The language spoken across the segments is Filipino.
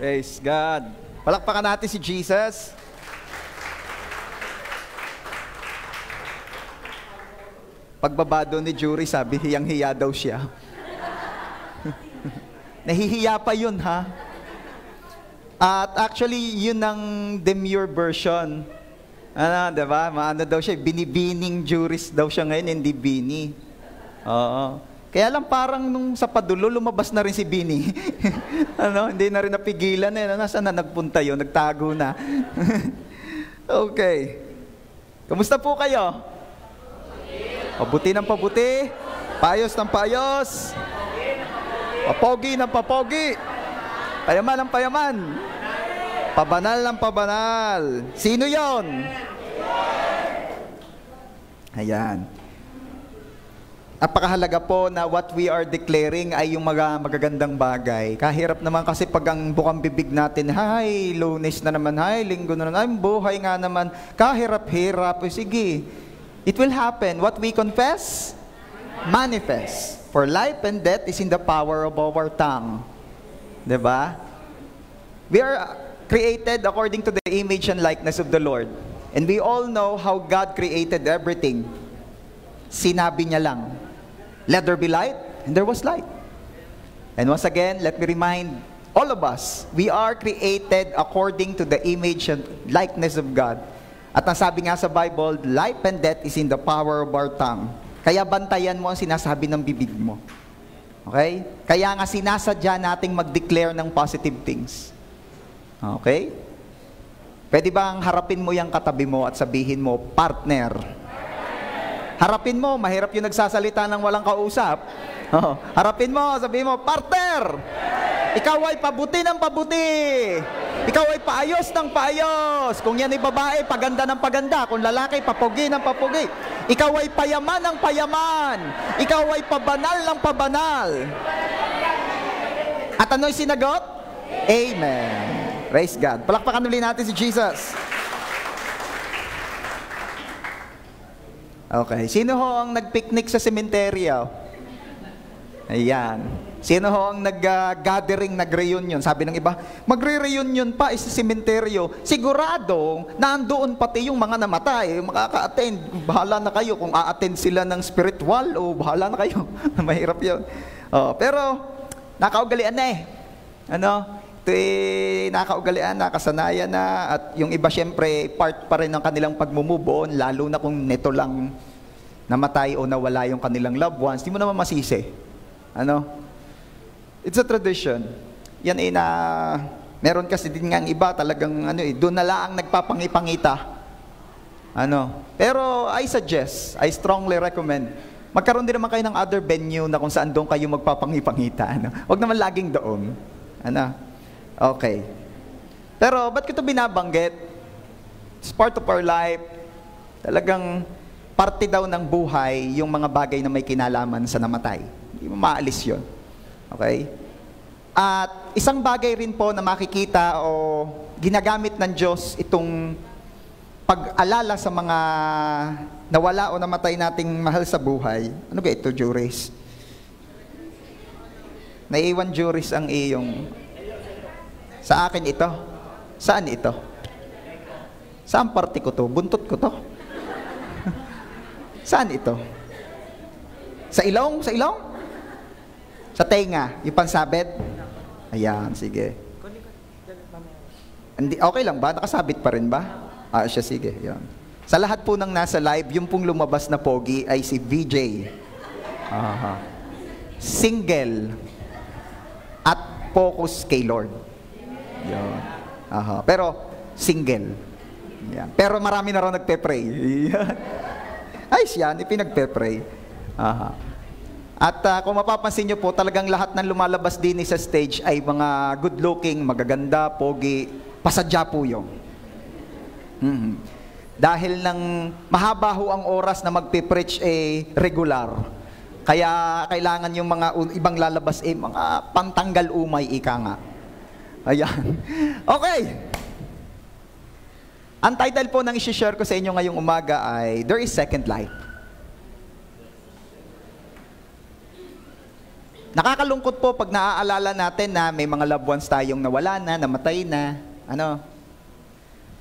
Praise God. Palakpakan natin si Jesus. Pagbaba doon ni Jury, sabi hiyang-hiya daw siya. Nahihiya pa yun, ha? At actually, yun ang demure version. Diba? Maano daw siya, binibining juris daw siya ngayon, hindi bini. Oo. Kaya lang parang nung sa padulo, lumabas na rin si Bini. Hindi na rin napigilan eh. Nasaan na nagpunta yun? Nagtago na. Okay. Kamusta po kayo? Pabuti ng pabuti. Paayos ng paayos. Papogi ng papogi. Payaman ng payaman. Pabanal ng pabanal. Sino yon? Ayan. Napakahalaga po na what we are declaring ay yung magagandang bagay. Kahirap naman kasi pag ang bukang bibig natin, hay, Lunes na naman, hay, Linggo na naman, ay, buhay nga naman, kahirap-hirap, sige. It will happen. What we confess, manifest. For life and death is in the power of our tongue. Diba? We are created according to the image and likeness of the Lord. And we all know how God created everything. Sinabi niya lang, let there be light, and there was light. And once again, let me remind all of us, we are created according to the image and likeness of God. At ang sabi nga sa Bible, life and death is in the power of our tongue. Kaya bantayan mo ang sinasabi ng bibig mo. Okay? Kaya nga sinasadya nating mag-declare ng positive things. Okay? Pwede bang harapin mo yung katabi mo at sabihin mo, partner? Harapin mo, mahirap yung nagsasalita ng walang kausap. Harapin mo, sabihin mo, partner! Ikaw ay pabuti ng pabuti. Ikaw ay paayos ng paayos. Kung yan ay babae, paganda ng paganda. Kung lalaki, papogi ng papogi. Ikaw ay payaman ng payaman. Ikaw ay pabanal ng pabanal. At ano'y sinagot? Amen. Praise God. Palakpakan ulit natin si Jesus. Okay. Sino ho ang nag-picnic sa sementeryo? Ayan. Sino ho ang nag-gathering, nag-reunion? Sabi ng iba, magre-reunion pa sa sementeryo. Siguradong nandoon pati yung mga namatay, makaka-attend. Bahala na kayo kung a-attend sila ng spiritual o bahala na kayo. Mahirap yun. Pero, nakaugalian na eh. Ito nakaugalian na, kasanayan na, at yung iba syempre part pa rin ng kanilang pagmumove on, lalo na kung neto lang namatay o nawala yung kanilang loved ones, di mo naman masisi. It's a tradition. Yan meron kasi din nga ang iba talagang doon na lang nagpapangipangita. Pero I suggest, I strongly recommend, magkaroon din naman kayo ng other venue na kung saan doon kayo magpapangipangita. Huwag naman laging doon. Okay. Pero, ba't ko ito binabanggit? It's part of our life. Talagang parte daw ng buhay yung mga bagay na may kinalaman sa namatay. Hindi mo maalis yun. Okay? At isang bagay rin po na makikita o ginagamit ng Diyos itong pag-alala sa mga nawala o namatay nating mahal sa buhay. Ano ba ito, Juris? Naiwan, Juris, ang iyong... Sa akin ito? Saan ito? Saan parte ko to? Buntot ko to? Saan ito? Sa ilong? Sa ilong? Sa tenga? Yung pansabit? Ayan, sige. Okay lang ba? Nakasabit pa rin ba? Siya, sige. Yan. Sa lahat po ng nasa live, yung pong lumabas na pogi ay si VJ. Single. At focus kay Lord. Yan. Pero single. Yan. Pero marami na raw nagpe-pray. Ay siya, ipinagpe-pray. At kung mapapansin nyo po, talagang lahat ng lumalabas din sa stage ay mga good-looking, magaganda, pogi, pasadya po yun. Dahil nang mahaba ho ang oras na magpe-preach regular. Kaya kailangan yung mga ibang lalabas mga pantanggal umay, ika nga. Ayan. Okay. Ang title po ng isi-share ko sa inyo ngayong umaga ay There is Second Life. Nakakalungkot po pag naaalala natin na may mga loved ones tayong nawala na, namatay na, ano.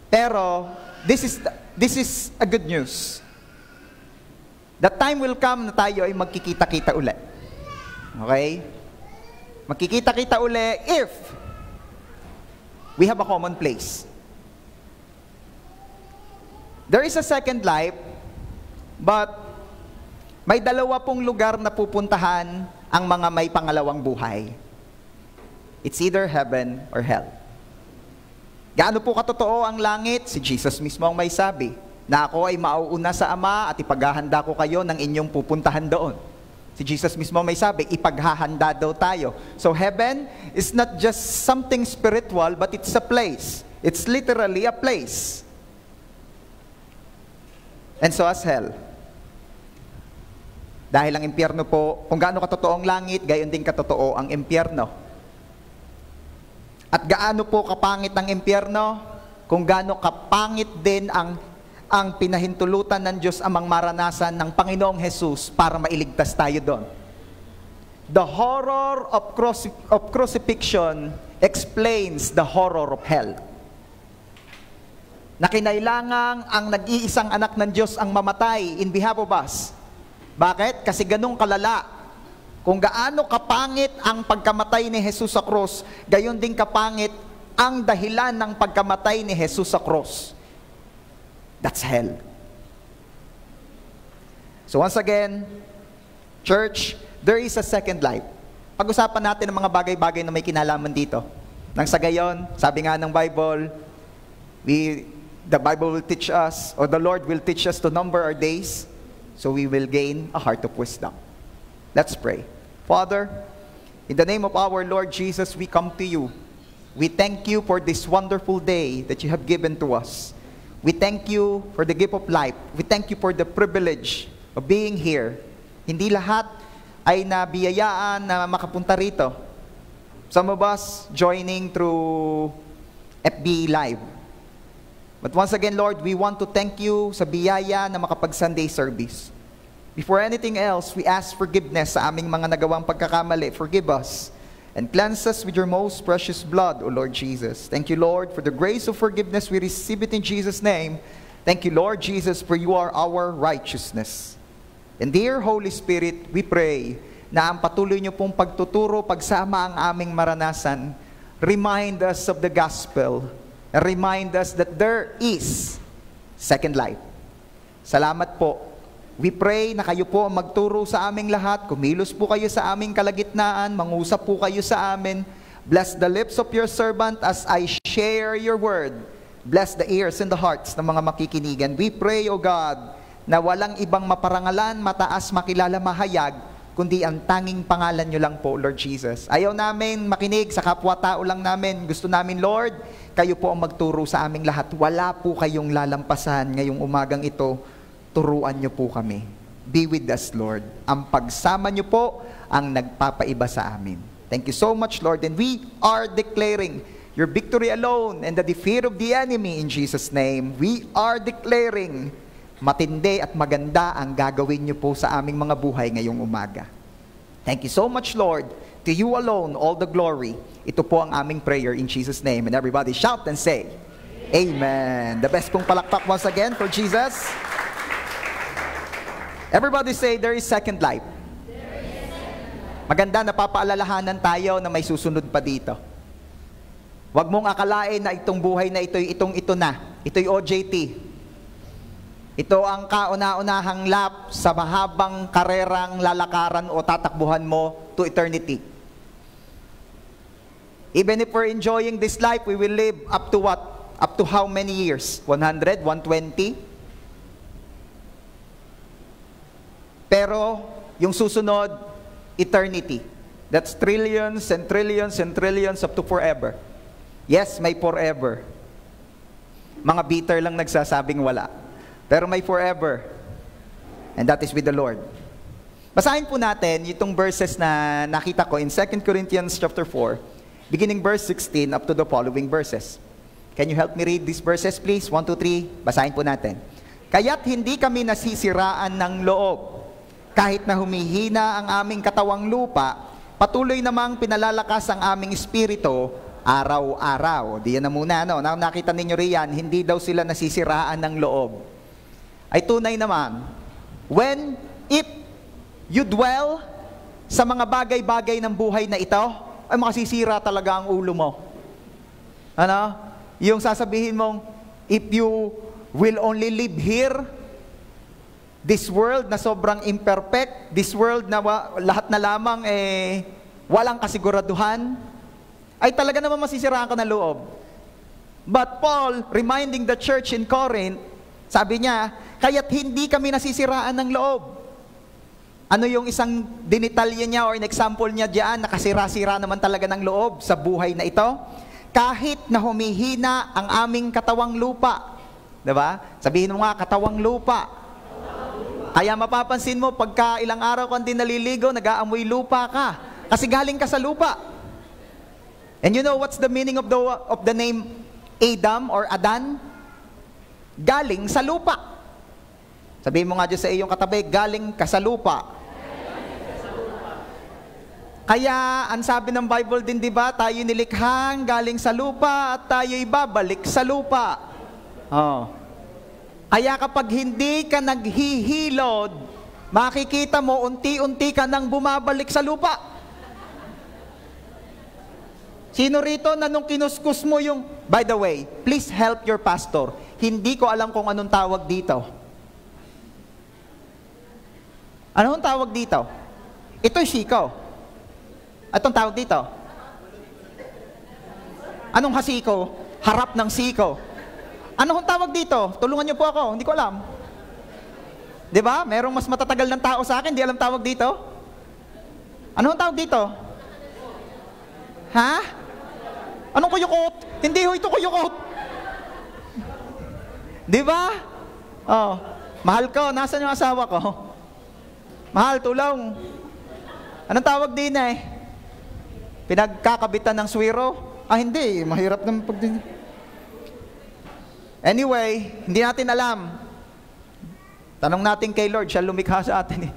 Pero, this is a good news. The time will come na tayo ay magkikita-kita uli. Okay? Magkikita-kita uli if we have a common place. There is a second life, but may dalawa pong lugar na pupuntahan ang mga may pangalawang buhay. It's either heaven or hell. Gaano po katotoo ang langit? Si Jesus mismo ang may sabi, na ako ay mauuna sa Ama at ipaghahanda ko kayo ng inyong pupuntahan doon. Si Jesus mismo may sabi, ipaghahanda daw tayo. So heaven is not just something spiritual, but it's a place. It's literally a place. And so as hell. Dahil ang impyerno po, kung gaano katotoo ang langit, gayon din katotoo ang impyerno. At gaano po kapangit ang impyerno, kung gaano kapangit din ang pinahintulutan ng Diyos amang maranasan ng Panginoong Jesus para mailigtas tayo doon. The horror of crucifixion explains the horror of hell. Na kinailangang ang nag-iisang anak ng Diyos ang mamatay in behalf of us. Bakit? Kasi ganun kalala. Kung gaano kapangit ang pagkamatay ni Jesus sa krus, gayon din kapangit ang dahilan ng pagkamatay ni Jesus sa krus. That's hell. So once again, church, there is a second life. Pag-usapan natin ang mga bagay-bagay na may kinalaman dito. Nang sa gayon, sabi nga ng Bible, the Bible will teach us, or the Lord will teach us to number our days, so we will gain a heart of wisdom. Let's pray. Father, in the name of our Lord Jesus, we come to you. We thank you for this wonderful day that you have given to us. We thank you for the gift of life. We thank you for the privilege of being here. Hindi lahat ay nabiyayaan na makapunta rito. Some of us joining through FB Live. But once again, Lord, we want to thank you sa biyaya na makapag-Sunday service. Before anything else, we ask forgiveness sa aming mga nagawang pagkakamali. Forgive us and cleanse us with your most precious blood, O Lord Jesus. Thank you, Lord, for the grace of forgiveness. We receive it in Jesus' name. Thank you, Lord Jesus, for you are our righteousness. And dear Holy Spirit, we pray na ang patuloy niyo pong pagtuturo, pagsama ang aming maranasan, remind us of the gospel. Remind us that there is second life. Salamat po. We pray na kayo po ang magturo sa aming lahat. Kumilos po kayo sa aming kalagitnaan. Mangusap po kayo sa amin. Bless the lips of your servant as I share your word. Bless the ears and the hearts ng mga makikinigan. We pray, O God, na walang ibang maparangalan, mataas, makilala, mahayag, kundi ang tanging pangalan nyo lang po, Lord Jesus. Ayaw namin makinig sa kapwa-tao lang namin. Gusto namin, Lord, kayo po ang magturo sa aming lahat. Wala po kayong lalampasan ngayong umagang ito. Turuan nyo po kami. Be with us, Lord. Ang pagsama nyo po ang nagpapaiba sa amin. Thank you so much, Lord. And we are declaring your victory alone and the defeat of the enemy in Jesus' name. We are declaring matindi at maganda ang gagawin nyo po sa aming mga buhay ngayong umaga. Thank you so much, Lord. To you alone, all the glory. Ito po ang aming prayer in Jesus' name. And everybody shout and say, Amen. The best pong palakpak once again for Jesus. Everybody say, there is second life. Maganda na papaalalahanan tayo na may susunod pa dito. Huwag mong akalain na itong buhay na ito na. Ito'y OJT. Ito ang kauna-unahang lap sa mahabang karerang lalakaran o tatakbuhan mo to eternity. Even if we're enjoying this life, we will live up to what? Up to how many years? 100? 120? Pero, yung susunod, eternity. That's trillions and trillions and trillions up to forever. Yes, may forever. Mga bitter lang nagsasabing wala. Pero may forever. And that is with the Lord. Basahin po natin itong verses na nakita ko in 2 Corinthians chapter 4, beginning verse 16 up to the following verses. Can you help me read these verses, please? 1, 2, 3. Basahin po natin. Kaya't hindi kami nasisiraan ng loob. Kahit na humihina ang aming katawang lupa, patuloy namang pinalalakas ang aming espiritu araw-araw. Diyan na muna, no? Nakita ninyo riyan, hindi daw sila nasisiraan ng loob. Ay tunay naman, if you dwell sa mga bagay-bagay ng buhay na ito, ay makasisira talaga ang ulo mo. Ano? Yung sasabihin mong, if you will only live here, this world na sobrang imperfect, this world na lahat na lamang walang kasiguraduhan, ay talaga naman masisiraan ka ng loob. But Paul, reminding the church in Corinth, sabi niya, kaya't hindi kami nasisiraan ng loob. Ano yung isang dinitalya niya or an example niya diyan, nakasira-sira naman talaga ng loob sa buhay na ito? Kahit na humihina ang aming katawang lupa. Diba? Sabihin mo nga, katawang lupa. Kaya mapapansin mo, pagka ilang araw kang di naliligo, nag-aamoy lupa ka. Kasi galing ka sa lupa. And you know what's the meaning of the name Adam or Adan? Galing sa lupa. Sabihin mo nga dyan sa iyong katabi, galing ka sa lupa. Kaya, ang sabi ng Bible din, di ba, tayo nilikhang galing sa lupa at tayo'y babalik sa lupa. Oh. Kaya kapag hindi ka naghihilod, makikita mo, unti-unti ka nang bumabalik sa lupa. Sino rito na nung kinuskus mo yung, by the way, please help your pastor. Hindi ko alam kung anong tawag dito. Anong tawag dito? Ito'y siko. Atong tawag dito? Anong hasiko? Harap ng siko. Anong tawag dito? Tulungan niyo po ako, hindi ko alam. 'Di ba? Merong mas matatagal ng tao sa akin, hindi alam tawag dito. Anong tawag dito? Ha? Anong kuyukot? Hindi ho ito kuyukot. 'Di ba? Oh, mahal ko, nasaan yung asawa ko? Mahal, tulong. Anong tawag din Pinagkakabitan ng swero? Hindi. Mahirap naman pag... Anyway, hindi natin alam. Tanong natin kay Lord, siya lumikha sa atin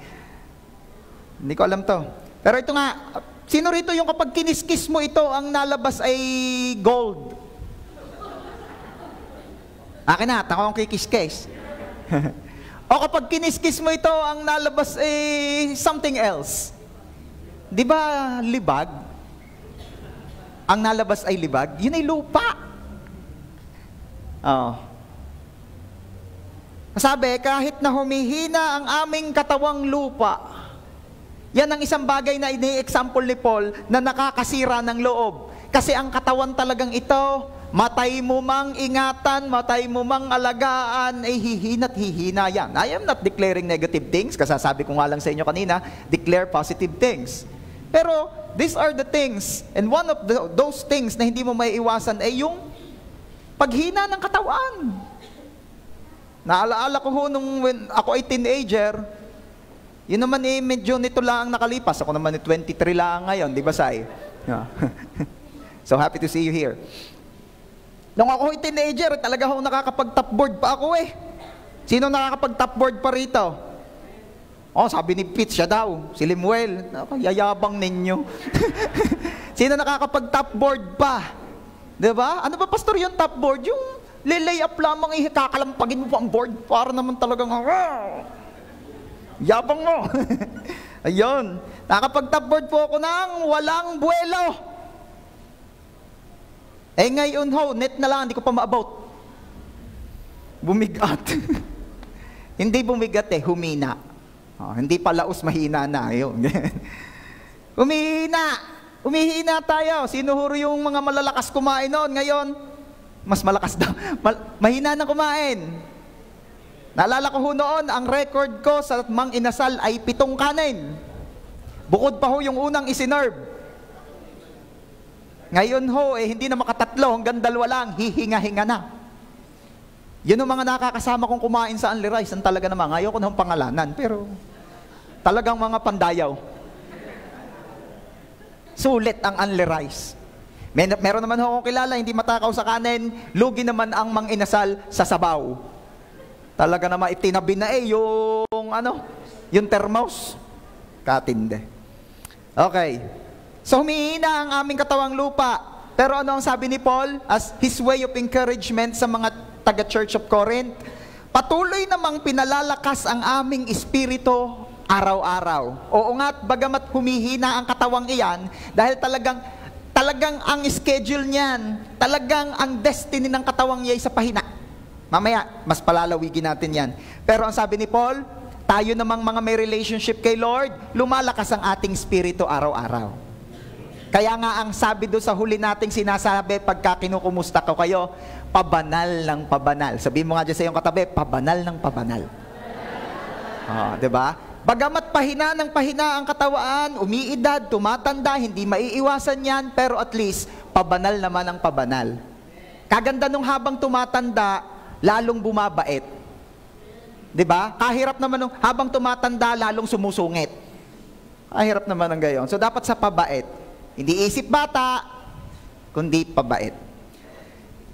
Hindi ko alam to. Pero ito nga, sino rito yung kapag kiniskis mo ito, ang nalabas ay gold? Akin na, takong kikiskis. O kapag kiniskis mo ito, ang nalabas ay something else. Di ba libag? Ang nalabas ay libag, yun ay lupa. Oh. Sabi, kahit na humihina ang aming katawang lupa, yan ang isang bagay na ini-example ni Paul na nakakasira ng loob. Kasi ang katawan talagang ito, matay mo mang ingatan, matay mo mang alagaan, ay hihina't hihina yan. I am not declaring negative things, kasasabi ko nga lang sa inyo kanina, declare positive things. Pero, these are the things, and one of those things na hindi mo may iwasan ay yung paghina ng katawan. Naalaala ko ho nung when ako ay teenager, yun naman medyo nito lang nakalipas. Ako naman 23 lang ngayon, di ba Sai? Yeah. So happy to see you here. Nung ako ay teenager, talaga ho nakakapag-top board pa ako Sino nakakapag-top board pa rito? Oh, sabi ni Pete, siya daw. Si Limuel. Yayabang ninyo. Sino nakakapag-top board pa? Diba? Ano ba, pastor, yung top board? Yung lay up lamang, kakalampagin mo pa ang board para naman talagang, yabang mo. Ayun. Nakakapag-top board po ako ng walang buwelo. Ngayon ho, net na lang, hindi ko pa ma-about. Bumigat. Hindi bumigat humina. Hindi palaos, mahina na. Yun. Umihina tayo. Sinuhuro yung mga malalakas kumain noon. Ngayon, mas malakas daw. Mahina na kumain. Naalala ko ho noon, ang record ko sa mang inasal ay 7 kanin. Bukod pa ho yung unang isinerve. Ngayon ho, hindi na makatatlo, hanggang 2 lang, hihinga-hinga na. Yun ang mga nakakasama kong kumain sa Only Rice. Ang talaga naman, ayaw ko na pangalanan, pero talagang mga pandayaw. Sulit ang Only Rice. Meron naman ho akong kilala, hindi matakaw sa kanin, lugi naman ang mang inasal sa sabaw. Talaga naman itinabi na yung yung thermos. Katinde. Okay. So humihina ang aming katawang lupa. Pero ano ang sabi ni Paul as his way of encouragement sa mga taga-Church of Corinth? Patuloy namang pinalalakas ang aming espiritu araw-araw. Oo nga't bagamat humihina ang katawang iyan, dahil talagang ang schedule niyan, talagang ang destiny ng katawang iyan sa pahina. Mamaya, mas palalawigin natin yan. Pero ang sabi ni Paul, tayo namang mga may relationship kay Lord, lumalakas ang ating espiritu araw-araw. Kaya nga ang sabi doon sa huli nating sinasabi pagka kinukumusta ko kayo, pabanal ng pabanal. Sabihin mo nga dyan sa iyong katabi, pabanal ng pabanal. Diba? Bagamat pahina ng pahina ang katawaan, umiidad, tumatanda, hindi maiiwasan yan, pero at least, pabanal naman ang pabanal. Kaganda nung habang tumatanda, lalong bumabait. Diba? Kahirap naman nung habang tumatanda, lalong sumusungit. Kahirap naman ang gayon. So dapat sa pabait. Hindi isip bata, kundi pabait.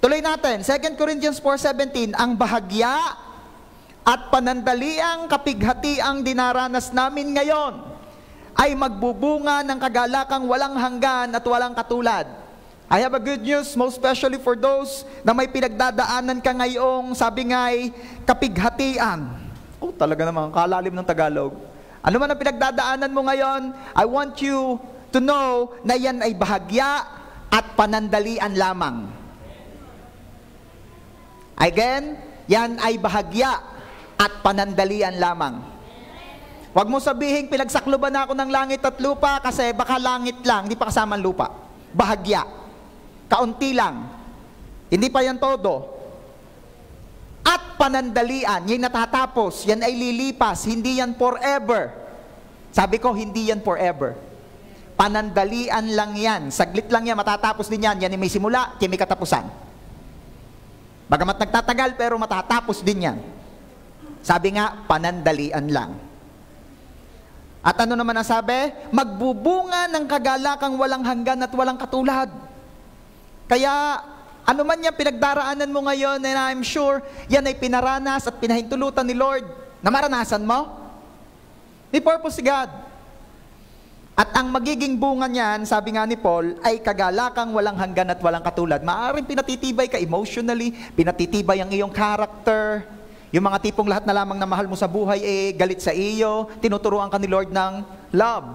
Tuloy natin, 2 Corinthians 4:17, ang bahagya at panandaliang kapighatiang dinaranas namin ngayon ay magbubunga ng kagalakang walang hanggan at walang katulad. I have a good news, most especially for those na may pinagdadaanan ka ngayong, sabi nga'y, kapighatian. Talaga naman, kalalim ng Tagalog. Ano man ang pinagdadaanan mo ngayon, I want you to know na yan ay bahagya at panandalian lamang. Again, yan ay bahagya at panandalian lamang. Huwag mo sabihin, pinagsakloban na ako ng langit at lupa kasi baka langit lang, hindi pa kasama ang lupa. Bahagya. Kaunti lang. Hindi pa yan todo. At panandalian, yan natatapos, yan ay lilipas, hindi yan forever. Sabi ko, hindi yan forever. Panandalian lang yan. Saglit lang yan, matatapos din yan. Yan ay may simula, yan may katapusan. Bagamat nagtatagal, pero matatapos din yan. Sabi nga, panandalian lang. At ano naman ang sabi? Magbubunga ng kagalakang walang hanggan at walang katulad. Kaya, ano man yan pinagdaraanan mo ngayon, and I'm sure, yan ay pinaranas at pinahintulutan ni Lord na maranasan mo. May purpose si God. At ang magiging bunga niyan, sabi nga ni Paul, ay kagalakang walang hanggan at walang katulad. Maaaring pinatitibay ka emotionally, pinatitibay ang iyong character. Yung mga tipong lahat na lamang na mahal mo sa buhay, galit sa iyo, tinuturuan ka ni Lord ng love.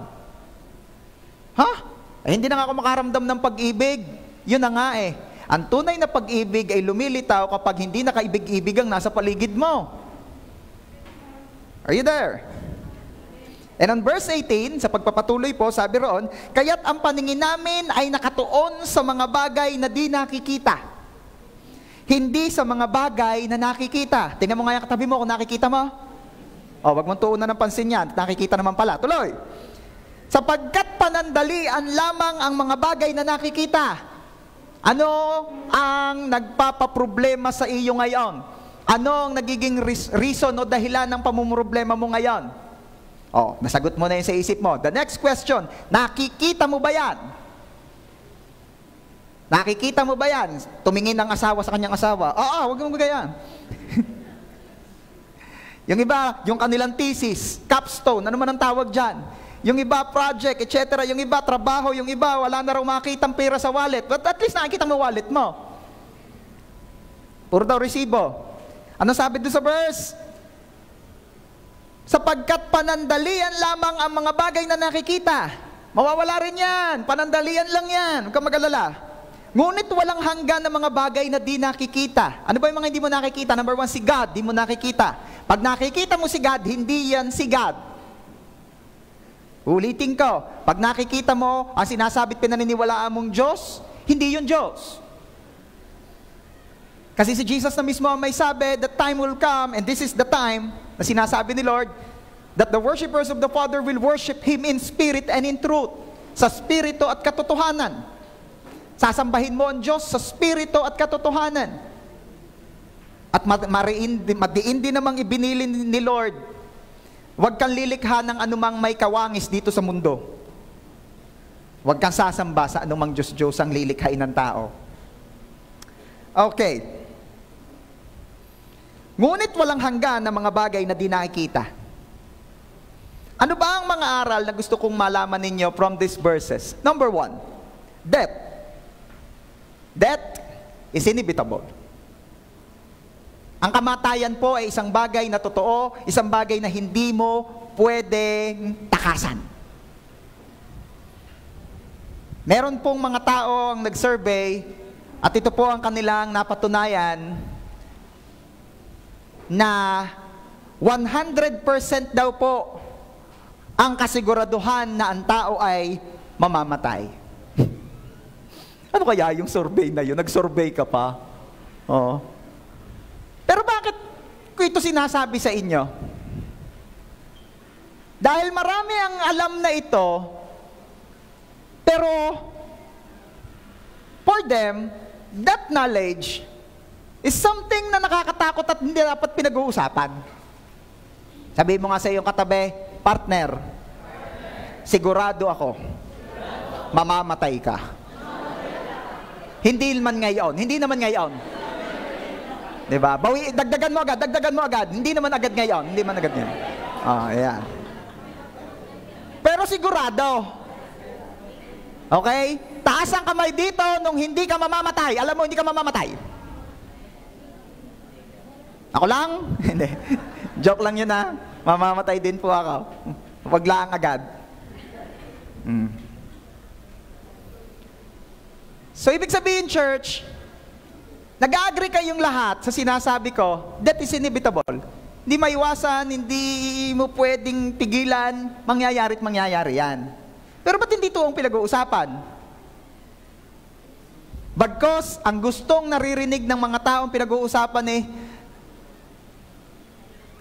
Hindi na nga ako makaramdam ng pag-ibig. Yun na nga Ang tunay na pag-ibig ay lumilitaw kapag hindi nakaibig-ibig ang nasa paligid mo. Are you there? And on verse 18, sa pagpapatuloy po, sabi roon, kaya't ang paningin namin ay nakatuon sa mga bagay na di nakikita. Hindi sa mga bagay na nakikita. Tingnan mo nga yung katabi mo kung nakikita mo. Wag mong tuunan ng pansin yan. Nakikita naman pala. Tuloy. Sapagkat panandalian lamang ang mga bagay na nakikita. Ano ang nagpapaproblema sa iyo ngayon? Ano ang nagiging reason o dahilan ng pamumroblema mo ngayon? Nasagot mo na yun sa isip mo. The next question, nakikita mo ba yan? Nakikita mo ba yan? Tumingin ang asawa sa kanyang asawa. Huwag mong gagayan. Yung iba, yung kanilang thesis, capstone, ano man ang tawag dyan. Yung iba, project, etc. Yung iba, trabaho. Yung iba, wala na raw makitang pera sa wallet. But at least nakikita mo wallet mo. Puro daw resibo. Ano sabi doon sa verse? Sapagkat panandalian lamang ang mga bagay na nakikita. Mawawala rin yan. Panandalian lang yan. Huwag kang mag-alala. Ngunit walang hanggan ng mga bagay na di nakikita. Ano ba yung mga hindi mo nakikita? Number 1, si God, di mo nakikita. Pag nakikita mo si God, hindi yan si God. Ulitin ko. Pag nakikita mo, ang sinasabit pinaniniwalaan mong Diyos, hindi yun Diyos. Kasi si Jesus na mismo may sabi, the time will come, and this is the time, na sinasabi ni Lord, that the worshipers of the Father will worship Him in spirit and in truth. Sa spirito at katotohanan. Sasambahin mo ang Diyos sa spirito at katotohanan. At madiin din namang ibinili ni Lord, huwag kang lilikha ng anumang may kawangis dito sa mundo. Huwag kang sasamba sa anumang Diyos-Diyos ang lilikhain ng tao. Okay. Ngunit walang hanggan ng mga bagay na di nakikita. Ano ba ang mga aral na gusto kong malaman ninyo from these verses? Number 1, death. Death is inevitable. Ang kamatayan po ay isang bagay na totoo, isang bagay na hindi mo pwedeng takasan. Meron pong mga tao ang nag-survey at ito po ang kanilang napatunayan na 100% daw po ang kasiguraduhan na ang tao ay mamamatay. Ano kaya yung survey na yun? Nag-survey ka pa? Oo. Pero bakit ko ito sinasabi sa inyo? Dahil marami ang alam na ito, pero for them, that knowledge is something na nakakatakot at hindi dapat pinag-uusapan. Sabihin mo nga sa iyong katabi, partner, sigurado ako, mamamatay ka. Hindi naman ngayon. Diba? Dagdagan mo agad. Hindi naman agad ngayon. Ayan. Pero sigurado. Okay? Taas ang kamay dito nung hindi ka mamamatay. Alam mo, hindi ka mamamatay. Ako lang? Hindi. Joke lang yun ha. Mamamatay din po ako. Paglaang agad. So, ibig sabihin, church, nag-agree kayong lahat sa sinasabi ko, death is inevitable. Hindi maiwasan, hindi mo pwedeng pigilan, mangyayari yan. Pero ba't hindi ito ang pinag-uusapan? Bagkos, ang gustong naririnig ng mga taong pinag-uusapan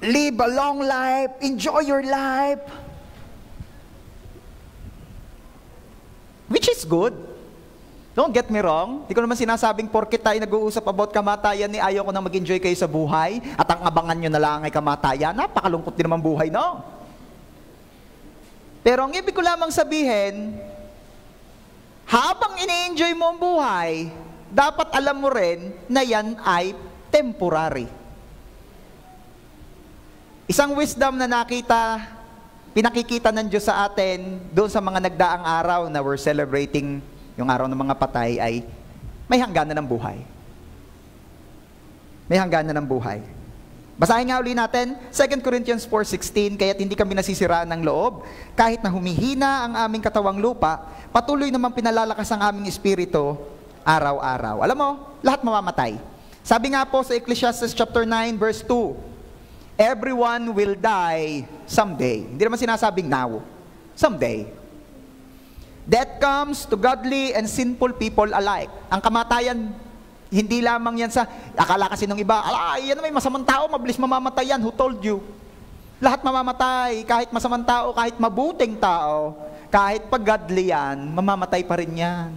live a long life, enjoy your life. Which is good. Don't get me wrong. Di ko naman sinasabing porket tayo nag-uusap about kamatayan ayaw ko nang mag-enjoy kayo sa buhay at ang abangan nyo na lang ay kamatayan. Napakalungkot din naman buhay, no? Pero ang ibig ko lamang sabihin, habang ini-enjoy mo ang buhay, dapat alam mo rin na yan ay temporary. Isang wisdom na pinakikita ng Diyos sa atin doon sa mga nagdaang araw na we're celebrating yung araw ng mga patay ay may hangganan ng buhay. May hangganan ng buhay. Basahin nga uli natin, 2 Corinthians 4:16, kaya't hindi kami nasisiraan ng loob. Kahit na humihina ang aming katawang lupa, patuloy namang pinalalakas ang aming espiritu araw-araw. Alam mo, lahat mamamatay. Sabi nga po sa Ecclesiastes chapter 9 verse 2, everyone will die someday. Hindi naman sinasabing now. Someday. Death comes to godly and sinful people alike. Ang kamatayan, hindi lamang yan sa, akala kasi ng iba, yan may masamang tao, mabilis mamamatay yan. Who told you? Lahat mamamatay. Kahit masamang tao, kahit mabuting tao, kahit pag godly yan, mamamatay pa rin yan.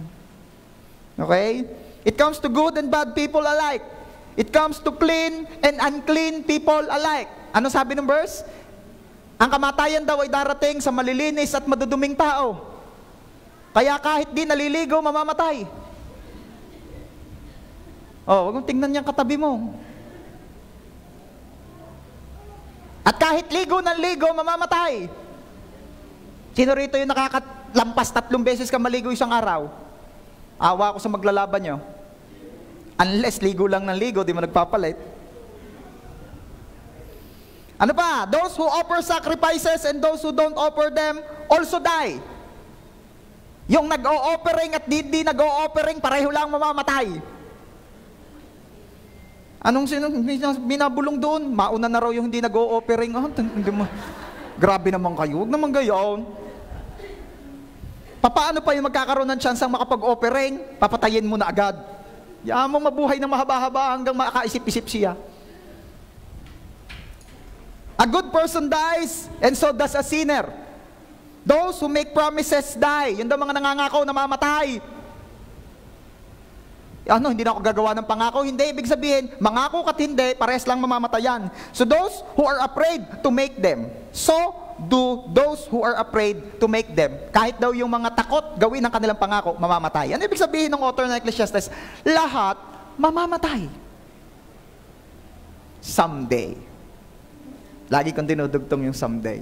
Okay? It comes to good and bad people alike. It comes to clean and unclean people alike. Ano sabi ng verse? Ang kamatayan daw ay darating sa malilinis at maduduming tao. Kaya kahit di naliligo, mamamatay. Huwag mong tingnan niyang katabi mo. At kahit ligo ng ligo, mamamatay. Sino rito yung nakakalampas 3 beses ka maligo isang araw? Awa ko sa maglalaban nyo. Unless ligo lang ng ligo, di mo nagpapalit. Ano pa? Those who offer sacrifices and those who don't offer them also die. Yung nag-o-offering at di nag-o-offering, pareho lang mamamatay. Anong binabulong doon? Mauna na raw yung hindi nag-o-offering. Grabe naman kayo. Huwag naman gayon. Paano pa yung magkakaroon ng chance ang makapag-offering? Papatayin mo na agad. Yaan mo mabuhay ng mahaba-haba hanggang makaisip-isip siya. A good person dies, and so does a sinner. Those who make promises die. Yun daw mga nangangako na mamatay. Hindi na ako gagawa ng pangako. Hindi, ibig sabihin, mangako ka't hindi, parehas lang mamamatayan. So those who are afraid to make them, so do those who are afraid to make them. Kahit daw yung mga takot gawin ang kanilang pangako, mamamatay. Ano ibig sabihin ng author ng Ecclesiastes? Lahat mamamatay. Someday. Lagi kong dinudugtong yung someday.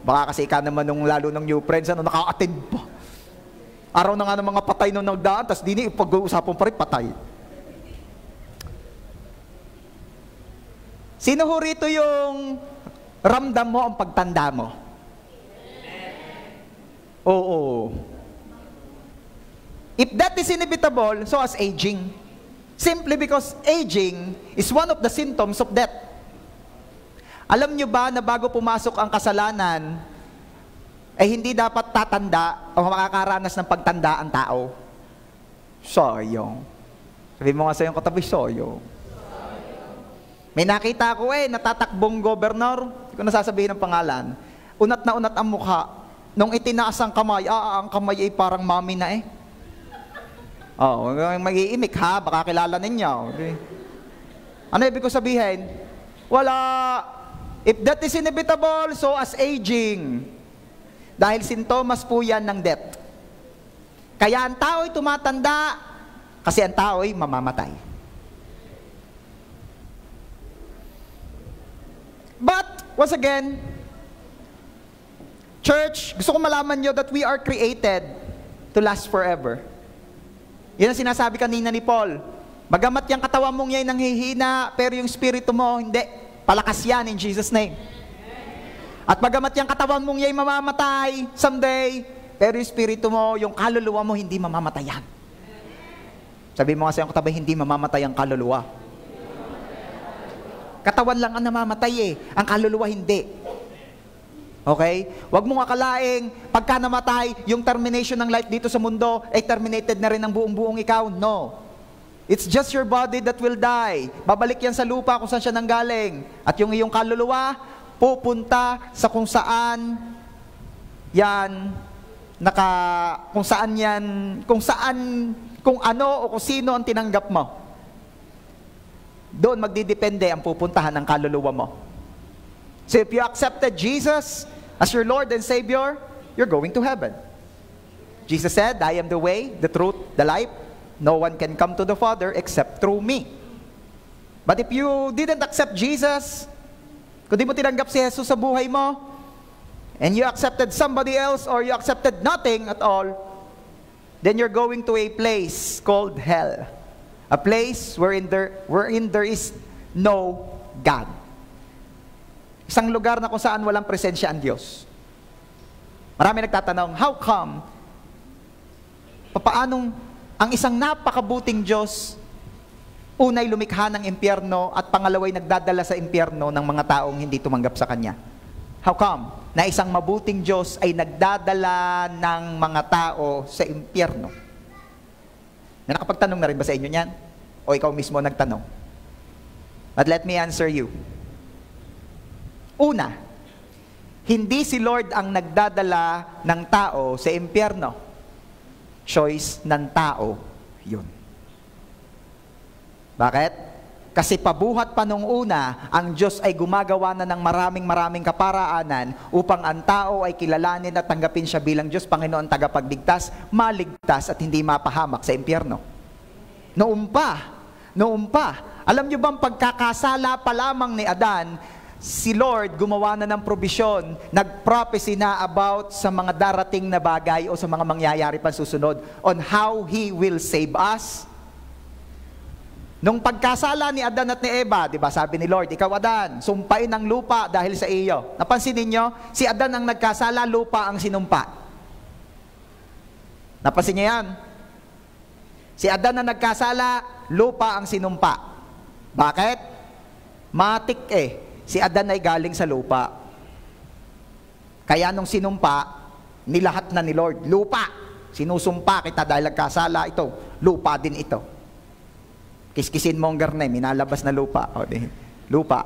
Baka kasi ika naman nung lalo ng new friends, naka-attend pa. Araw na nga ng mga patay nung nagdaan, tapos dini pag-uusapan pa rin patay. Sino ho rito yung ramdam mo ang pagtanda mo? Oo. If that is inevitable, so as aging. Simply because aging is one of the symptoms of death. Alam nyo ba na bago pumasok ang kasalanan, ay hindi dapat tatanda o makakaranas ng pagtanda ang tao? Sayang. Sabi mo nga sa iyong katabi, sayang. May nakita ko natatakbong gobernador, hindi ko nasasabihin ng pangalan, unat na unat ang mukha, nung itinaas ang kamay, ang kamay ay parang mami na mag-iimik ha, baka kilala ninyo. Okay. Ano ibig ko sabihin? Wala. If that is inevitable, so as aging. Dahil sintomas po yan ng death. Kaya ang tao ay tumatanda, kasi ang tao ay mamamatay. But, once again, church, gusto ko malaman nyo that we are created to last forever. Yan ang sinasabi kanina ni Paul. Bagamat yung katawan mong yan nanghihina, pero yung spirito mo, hindi. Palakas yan in Jesus' name. At bagamat yung katawan mong yan mamamatay someday, pero yung spirito mo, yung kaluluwa mo, hindi mamamatay yan. Sabi mo nga sa iyong katabi, hindi mamamatay ang kaluluwa. Katawan lang ang namamatay ang kaluluwa hindi. Okay? Huwag mong akalaing pagka namatay, yung termination ng life dito sa mundo, ay terminated na rin ang buong-buong ikaw. No. It's just your body that will die. Babalik yan sa lupa kung saan siya nanggaling. At yung iyong kaluluwa, pupunta sa kung saan yan, kung ano o kung sino ang tinanggap mo. Doon magdidepende ang pupuntahan ng kaluluwa mo. So if you accepted Jesus as your Lord and Savior, you're going to heaven. Jesus said, I am the way, the truth, the life. No one can come to the Father except through me. But if you didn't accept Jesus, kung di mo tinanggap si Jesus sa buhay mo, and you accepted somebody else or you accepted nothing at all, then you're going to a place called hell. A place wherein there is no God. Isang lugar na kung saan walang presensya ang Diyos. Marami nagtatanong, how come? Paanong ang isang napakabuting Diyos, unay lumikha ng impyerno at pangalaway nagdadala sa impyerno ng mga taong hindi tumanggap sa Kanya? How come? Na isang mabuting Diyos ay nagdadala ng mga tao sa impyerno? Na nakapagtanong na rin ba sa inyo niyan? O ikaw mismo nagtanong? But let me answer you. Una, hindi si Lord ang nagdadala ng tao sa impyerno. Choice ng tao yun. Bakit? Kasi pabuhat pa nung una, ang Diyos ay gumagawa na ng maraming kaparaanan upang ang tao ay kilalanin at tanggapin siya bilang Diyos, Panginoon, tagapagligtas, maligtas at hindi mapahamak sa impyerno. Noon pa, alam niyo bang pagkakasala pa lamang ni Adan, si Lord gumawa na ng probisyon, nag-prophecy na about sa mga darating na bagay o sa mga mangyayari pa susunod on how He will save us. Nung pagkasala ni Adan at ni Eva, di ba, sabi ni Lord, ikaw Adan, sumpain ang lupa dahil sa iyo. Napansin ninyo, si Adan ang nagkasala, lupa ang sinumpa. Napansin niyo yan? Si Adan ang nagkasala, lupa ang sinumpa. Bakit? Matik si Adan ay galing sa lupa. Kaya nung sinumpa, nilahat na ni Lord, lupa. Sinusumpa kita dahil nagkasala ito, lupa din ito. Kiskisin mo ang garne, minalabas na lupa. Lupa.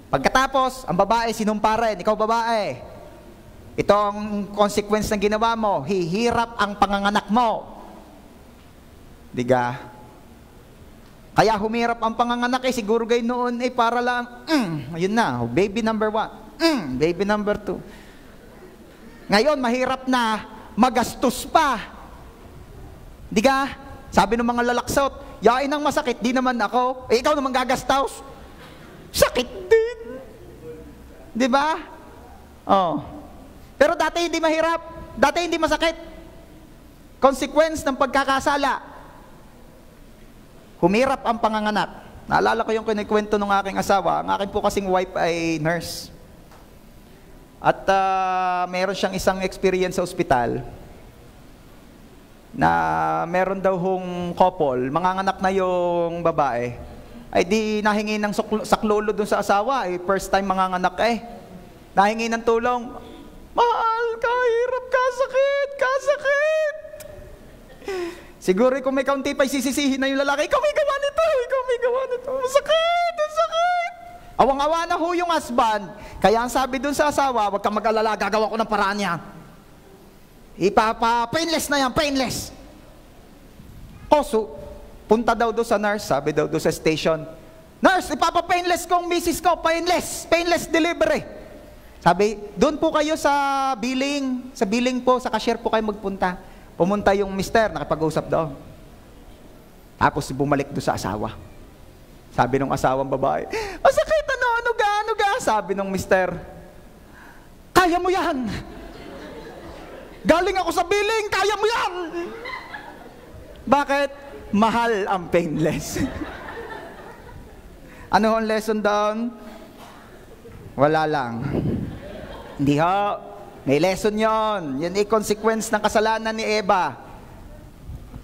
Pagkatapos, ang babae sinumpa rin, ikaw babae, ito ang consequence ng ginawa mo, hihirap ang panganganak mo. Diga? Kaya humirap ang panganganak siguro kayo noon para lang, ayun na, baby number 1, baby number 2. Ngayon, mahirap na, magastos pa. Diga? Sabi ng mga lalaksot, yain ang masakit, di naman ako. Ikaw naman gagastos. Sakit din. Di ba? Oh. Pero dati hindi mahirap. Dati hindi masakit. Consequence ng pagkakasala. Humirap ang panganganak. Naalala ko yung kinikwento ng aking asawa. Ang akin po kasing wife ay nurse. At meron siyang isang experience sa ospital na meron daw hong couple, manganganak na yung babae, ay di nahingi ng saklolo dun sa asawa, first time manganganak nahingi ng tulong, mahal, kahirap, kasakit. Siguro kung may kaunti pa, sisisihin na yung lalaki, ikaw may gawa nito, masakit. Awang-awa na ho yung husband, kaya ang sabi dun sa asawa, wag kang mag-alala, gagawa ko ng paraan yan. Painless na yan, painless. Koso, punta daw doon sa nurse, sabi daw doon sa station, nurse, ipapa-painless kong misis ko, painless delivery. Sabi, doon po kayo sa billing po, sa cashier po kayo magpunta. Pumunta yung mister, nakipag-usap daw. Tapos bumalik doon sa asawa. Sabi ng asawang babae, masakit, ano ga? Sabi ng mister, kaya mo yan. Galing ako sa billing, kaya mo yan! Bakit? Mahal ang painless. Ano ang lesson down? Wala lang. Hindi ho. May lesson yon. Yan ay consequence ng kasalanan ni Eva.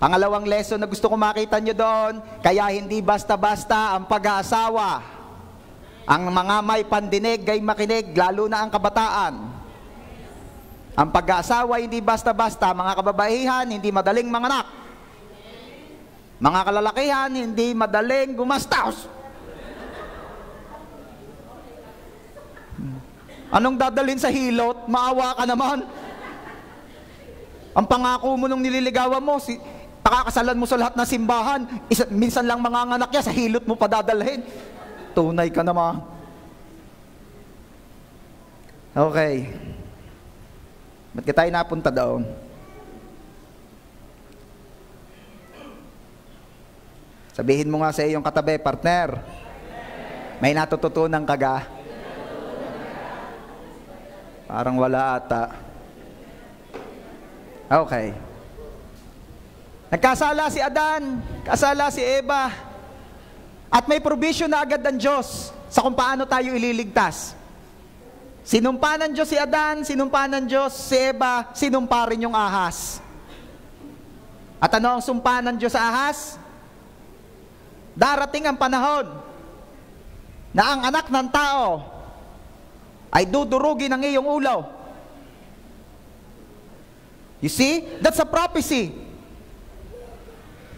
Pangalawang lesson na gusto ko makita nyo doon, kaya hindi basta-basta ang pag-aasawa. Ang mga may pandinig ay makinig, lalo na ang kabataan. Ang pag-aasawa hindi basta-basta, mga kababaihan, hindi madaling manganak. Mga kalalakihan, hindi madaling gumastos. Anong dadalhin sa hilot? Maawa ka naman. Ang pangako mo nung nililigawan mo, pakakasalan mo sa lahat ng simbahan, minsan lang manganganak niya, sa hilot mo padadalhin. Tunay ka naman. Okay. Ba't ka tayo napunta doon? Sabihin mo nga sa iyong katabi, partner, may natututunan ka ga? Parang wala ata. Okay. Nagkasala si Adan, kasala si Eva, at may provision na agad ng Diyos sa kung paano tayo ililigtas. Sinumpa ng Diyos si Adan, sinumpa ng Diyos si Eva, sinumpa rin yung ahas. At ano ang sumpa ng Diyos sa ahas? Darating ang panahon na ang anak ng tao ay dudurugin ng iyong ulo. You see? That's a prophecy.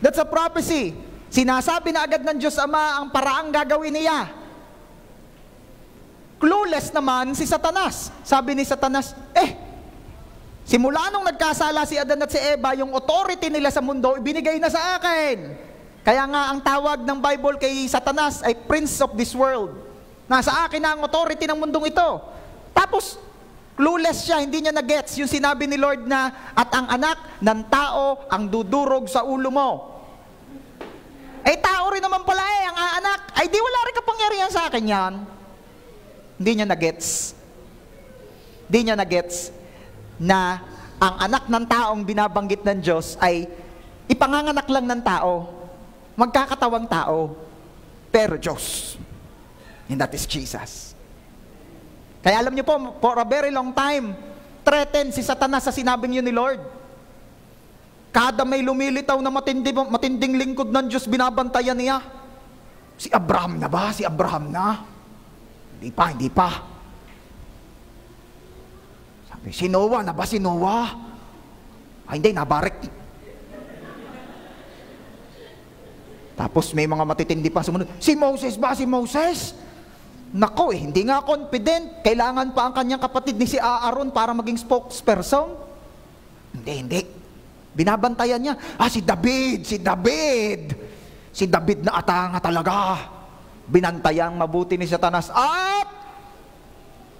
That's a prophecy. Sinasabi na agad ng Diyos Ama ang paraang gagawin niya. Clueless naman si Satanas. Sabi ni Satanas, simula nung nagkasala si Adan at si Eva, yung authority nila sa mundo, ibinigay na sa akin. Kaya nga ang tawag ng Bible kay Satanas ay Prince of this world. Nasa akin na ang authority ng mundong ito. Tapos, clueless siya, hindi niya na-gets yung sinabi ni Lord na, at ang anak ng tao ang dudurog sa ulo mo. Tao rin naman pala ang anak. Di wala rin kapangyarihan sa akin yan. Hindi niya na-gets. Hindi niya na-gets na ang anak ng taong binabanggit ng Diyos ay ipanganganak lang ng tao, magkakatawang tao, pero Diyos. And that is Jesus. Kaya alam niyo po, for a very long time, threatened si Satanas sa sinabi niyo ni Lord. Kada may lumilitaw na matinding lingkod ng Diyos, binabantayan niya. Si Abraham na ba? Si Abraham na? Hindi pa. Sabi, si Noah na ba? Si Noah? Hindi, nabarik. Tapos may mga matitindi pa sumunod. Si Moses ba? Si Moses? Nako hindi nga confident. Kailangan pa ang kanyang kapatid ni si Aaron para maging spokesperson. Hindi. Binabantayan niya. Si David. Si David na atanga talaga. Binantayang mabuti ni Satanas at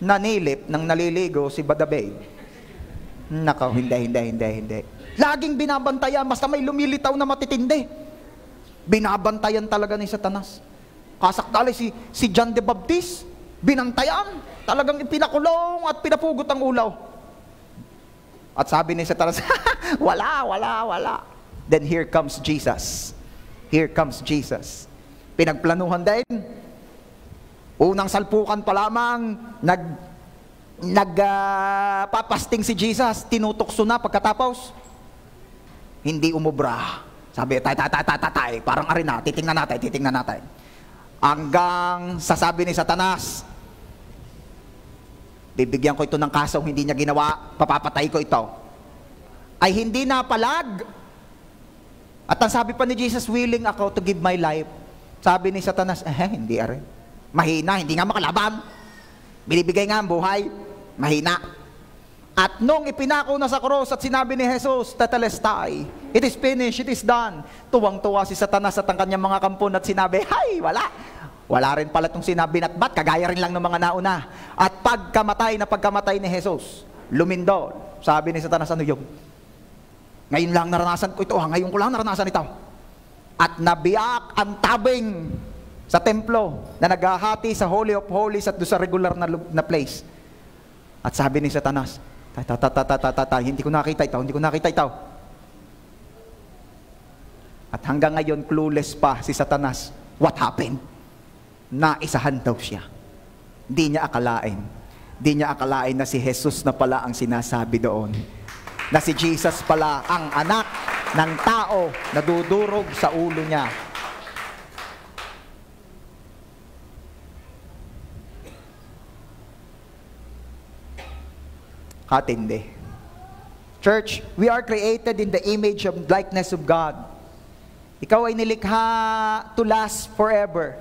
nanilip ng naliligo si David. Nako, hindi. Laging binabantayan, basta may lumilitaw na matitindi. Binabantayan talaga ni Satanas. Kasaktali si John the Baptist, binantayan. Talagang pinakulong at pinapugot ang ulaw. At sabi ni Satanas, wala. Then here comes Jesus. Here comes Jesus. Pinagplanuhan din. Unang salpukan pa lamang, papasting si Jesus, tinutokso na pagkatapos. Hindi umubra. Sabi, tay, parang arena, titingnan natin. Hanggang sasabi ni Satanas, bibigyan ko ito ng kasong hindi niya ginawa, papapatay ko ito. Ay hindi napalag. At ang sabi pa ni Jesus, willing ako to give my life. Sabi ni Satanas, hindi rin. Mahina, hindi nga makalaban. Binibigay nga ang buhay, mahina. At nung ipinako na sa cross at sinabi ni Jesus, Tetelestai, it is finished, it is done. Tuwang-tuwa si Satanas at ang kanyang mga kampon at sinabi, wala. Wala rin pala itong sinabi at ba't, kagaya rin lang ng mga nauna. At pagkamatay ni Jesus, lumindol. Sabi ni Satanas, ano yung? Ngayon lang naranasan ko ito, ngayon ko lang naranasan ito. At nabiyak ang tabing sa templo na naghahati sa Holy of Holies at doon sa regular na place. At sabi ni Satanas, hindi ko nakita ito. At hanggang ngayon, clueless pa si Satanas. What happened? Naisahan daw siya. Di niya akalain na si Jesus na pala ang sinasabi doon. Na si Jesus pala ang anak ng tao na dudurog sa ulo niya. Katindi. Church, we are created in the image and likeness of God. Ikaw ay nilikha to last forever.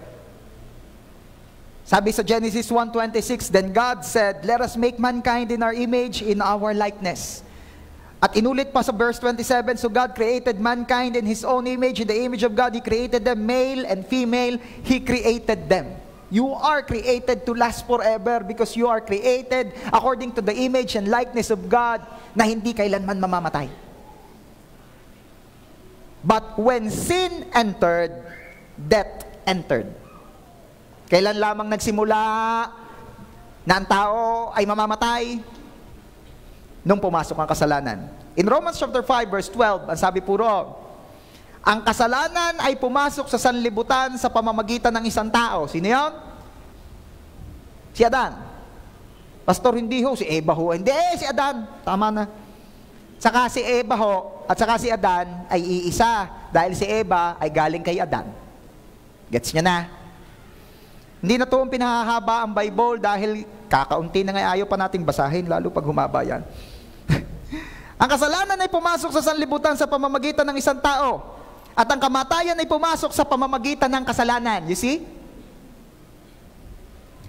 Sabi sa Genesis 1:26, then God said, let us make mankind in our image, in our likeness. At inulit pa sa verse 27, so God created mankind in His own image, in the image of God, He created them, male and female, He created them. You are created to last forever because you are created according to the image and likeness of God na hindi kailanman mamamatay. But when sin entered, death entered. Kailan lamang nagsimula na ang tao ay mamamatay? Nung pumasok ang kasalanan. In Romans chapter 5 verse 12, ang sabi po roon, ang kasalanan ay pumasok sa sanlibutan sa pamamagitan ng isang tao. Sino yun? Si Adan. Pastor, hindi ho. Si Eva ho. Hindi, si Adan. Tama na. Saka si Eva ho at saka si Adan ay iisa. Dahil si Eva ay galing kay Adan. Gets niya na? Hindi na ito ang pinahahaba ang Bible dahil kakaunti na nga ayaw pa nating basahin lalo pag humaba yan. Ang kasalanan ay pumasok sa sanlibutan sa pamamagitan ng isang tao. At ang kamatayan ay pumasok sa pamamagitan ng kasalanan. You see?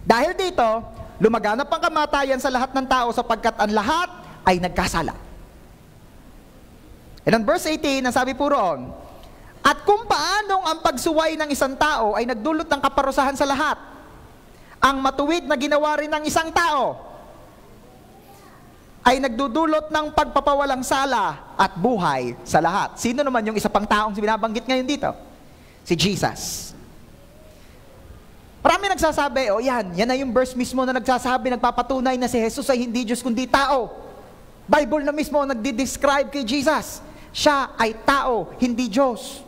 Dahil dito, lumaganap ang kamatayan sa lahat ng tao sapagkat ang lahat ay nagkasala. And on verse 18, ang sabi po roon, at kung paanong ang pagsuway ng isang tao ay nagdulot ng kaparusahan sa lahat, ang matuwid na ginawa rin ng isang tao ay nagdudulot ng pagpapawalang sala at buhay sa lahat. Sino naman yung isa pang taong binabanggit ngayon dito? Si Jesus. Marami nagsasabi, yan na yung verse mismo na nagsasabi, nagpapatunay na si Jesus ay hindi Diyos kundi tao. Bible na mismo nagdi-describe kay Jesus. Siya ay tao, hindi Diyos.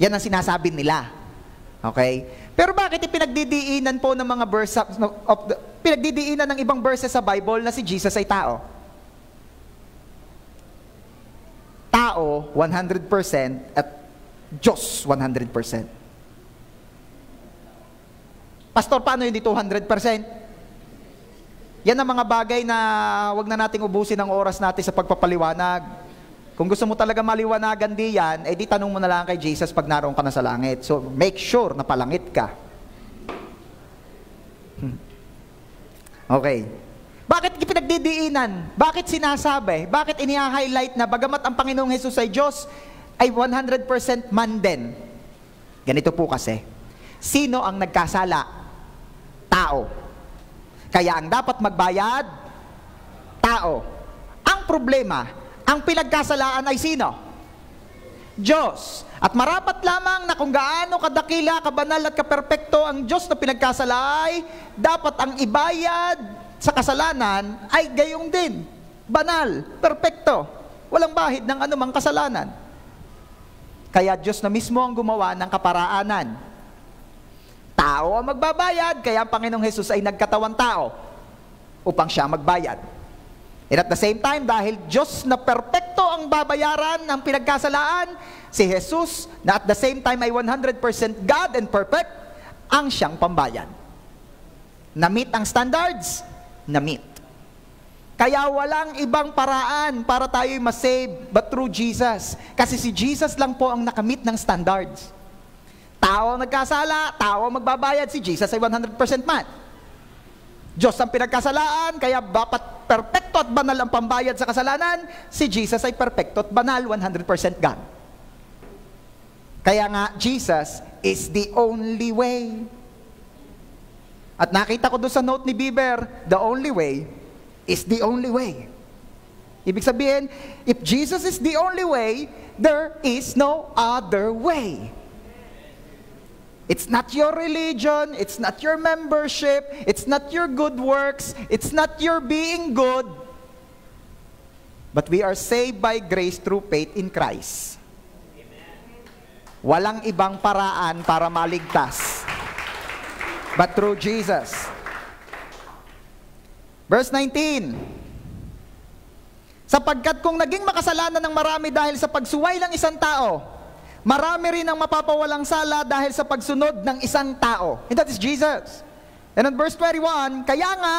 Yan ang sinasabi nila. Okay? Pero bakit ipinagdidiinan po ng mga pinagdidiinan ng ibang verses sa Bible na si Jesus ay tao? Tao 100% at Diyos 100%. Pastor, paano hindi 200%? Yan ang mga bagay na wag na nating ubusin ang oras natin sa pagpapaliwanag. Kung gusto mo talaga maliwanagan diyan, di tanong mo na lang kay Jesus pag naroon ka na sa langit. So, make sure na palangit ka. Okay. Bakit pinagdidiinan? Bakit sinasabi? Bakit iniha-highlight na bagamat ang Panginoong Jesus ay Diyos, ay 100% man din? Ganito po kasi. Sino ang nagkasala? Tao. Kaya ang dapat magbayad? Tao. Ang problema, ang pinagkasalaan ay sino? Diyos. At marapat lamang na kung gaano kadakila, kabanal at kaperpekto ang Diyos na pinagkasalay, dapat ang ibayad sa kasalanan ay gayong din. Banal, perpekto, walang bahid ng anumang kasalanan. Kaya Diyos na mismo ang gumawa ng kaparaanan. Tao ang magbabayad, kaya ang Panginoong Hesus ay nagkatawang tao upang siya magbayad. And at the same time, dahil Diyos na perpekto ang babayaran ng pinagkasalaan, si Jesus, na at the same time ay 100% God and perfect, ang siyang pambayad. Na-meet ang standards? Na-meet. Kaya walang ibang paraan para tayo'y masave but through Jesus. Kasi si Jesus lang po ang nakamit ng standards. Tao ang nagkasala, tao ang magbabayad, si Jesus ay 100% man. Diyos ang pinagkasalaan, kaya dapat perpekto at banal ang pambayad sa kasalanan. Si Jesus ay perpekto at banal, 100% God. Kaya nga, Jesus is the only way. At nakita ko doon sa note ni Bieber, the only way is the only way. Ibig sabihin, if Jesus is the only way, there is no other way. It's not your religion, it's not your membership, it's not your good works, it's not your being good. But we are saved by grace through faith in Christ. Walang ibang paraan para maligtas but through Jesus. Verse 19. Sapagkat kung naging makasalanan ng marami dahil sa pagsuway ng isang tao, marami rin ang mapapawalang sala dahil sa pagsunod ng isang tao. And that is Jesus. And on verse 21, kaya nga,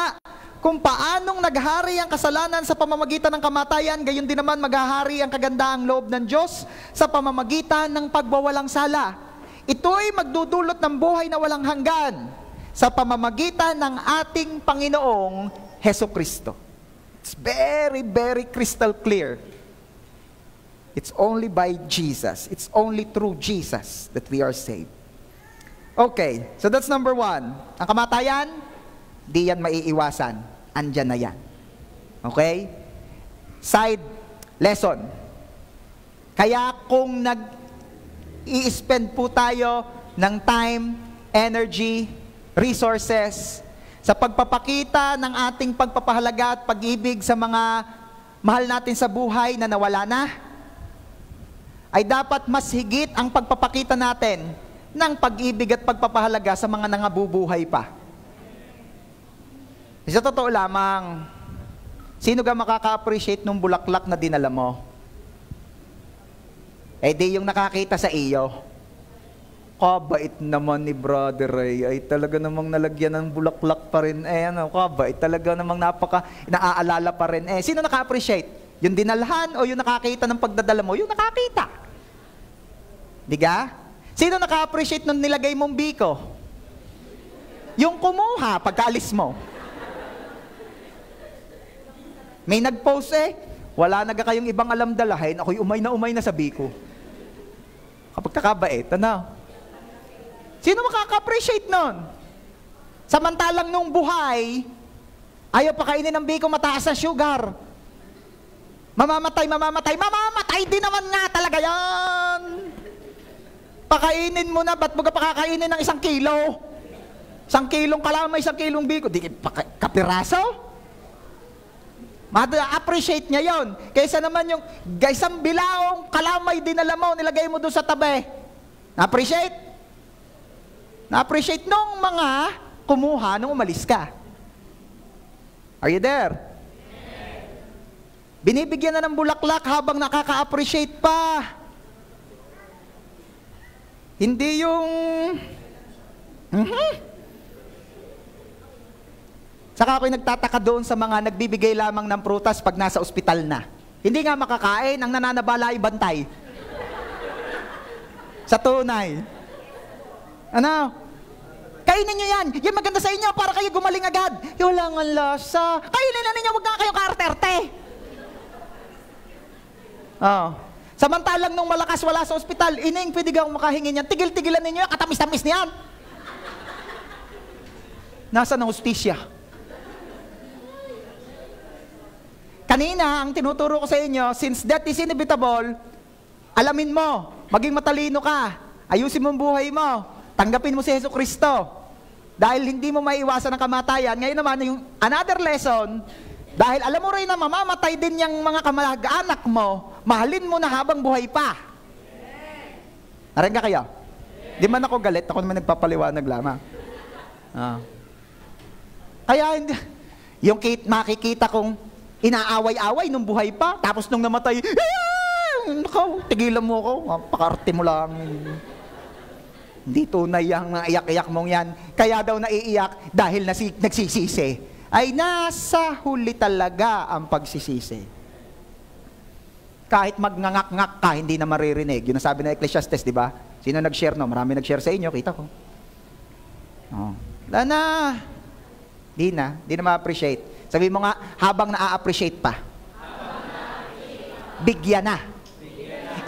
kung paanong naghari ang kasalanan sa pamamagitan ng kamatayan, gayon din naman maghahari ang kagandaang loob ng Diyos sa pamamagitan ng pagwawalang sala. Ito'y magdudulot ng buhay na walang hanggan sa pamamagitan ng ating Panginoong Hesukristo. It's very, very crystal clear. It's only by Jesus. It's only through Jesus that we are saved. Okay, so that's number 1. Ang kamatayan, di yan maiiwasan. Andyan na yan. Okay? Side lesson. Kaya kung nag-i-spend po tayo ng time, energy, resources, sa pagpapakita ng ating pagpapahalaga at pag-ibig sa mga mahal natin sa buhay na nawala na, ay dapat mas higit ang pagpapakita natin ng pag-ibig at pagpapahalaga sa mga nangabubuhay pa. Sa totoo lamang, sino ka makaka-appreciate nung bulaklak na dinala mo? Eh di yung nakakita sa iyo. Kabait naman ni Brother Ray, ay talaga namang nalagyan ng bulaklak pa rin. Kabait talaga namang naaalala pa rin. Sino naka-appreciate? Yung dinalhan o yung nakakita ng pagdadala mo? Yung nakakita. Diga? Sino naka-appreciate nung nilagay mong biko? Yung kumuha pagkaalis mo. May nag-post wala na kayong ibang alam dalahin, ako'y umay na sa biko. Kapag kakabait, ano? Sino makaka-appreciate nun? Samantalang nung buhay, ayaw pa kainin ng biko, mataas ang sugar. Mamamatay din naman nga talaga yan. Pakainin mo na, ba't mo ka pakakainin ng 1 kilo? 1 kilong kalamay, 1 kilong biko, di kapiraso? Ma-appreciate niya yon. Kaysa naman yung isang bilaong kalamay dinala mo, nilagay mo doon sa tabi. Na-appreciate? Na-appreciate nung mga kumuha nung umalis ka. Are you there? Binibigyan na ng bulaklak habang nakaka-appreciate pa. Hindi yung Saka ako'y nagtataka doon sa mga nagbibigay lamang ng prutas pag nasa ospital na. Hindi nga makakain, ang nananabala ay bantay. Sa tunay. Ano? Kainin nyo yan. Yan maganda sa inyo para kayo gumaling agad. Wala nga lasa. Kainin na ninyo, huwag nga kayong kaarterte. Samantalang nung malakas wala sa ospital, ining pwede kang makahingi niyan. Tigil-tigilan ninyo, katamis-tamis niyan. Nasa ng hustisya. Kanina, ang tinuturo ko sa inyo, since death is inevitable, Alamin mo, maging matalino ka, ayusin mo ang buhay mo, tanggapin mo si Jesucristo. Dahil hindi mo maiwasan ang kamatayan. Ngayon naman, yung another lesson, dahil alam mo rin na mamamatay din yung mga kamag-anak mo, mahalin mo na habang buhay pa. Narinig ka kayo? Di man ako galit, ako naman nagpapaliwanag lamang. Kaya hindi, yung makikita kong inaaway-away nung buhay pa, tapos nung namatay, tigilan mo ako, pakarte mo lang. Hindi tunay ang iyak-iyak mong yan. Kaya daw naiiyak dahil nagsisisi. Ay nasa huli talaga ang pagsisisi. Kahit magngangak-ngak ka, hindi na maririnig. Yun ang sabi ng Ecclesiastes, di ba? Sino nag-share no? Marami nag-share sa inyo, kita ko. Wala na. Di na ma-appreciate. Sabi mo nga, habang na-appreciate pa. Bigyan na.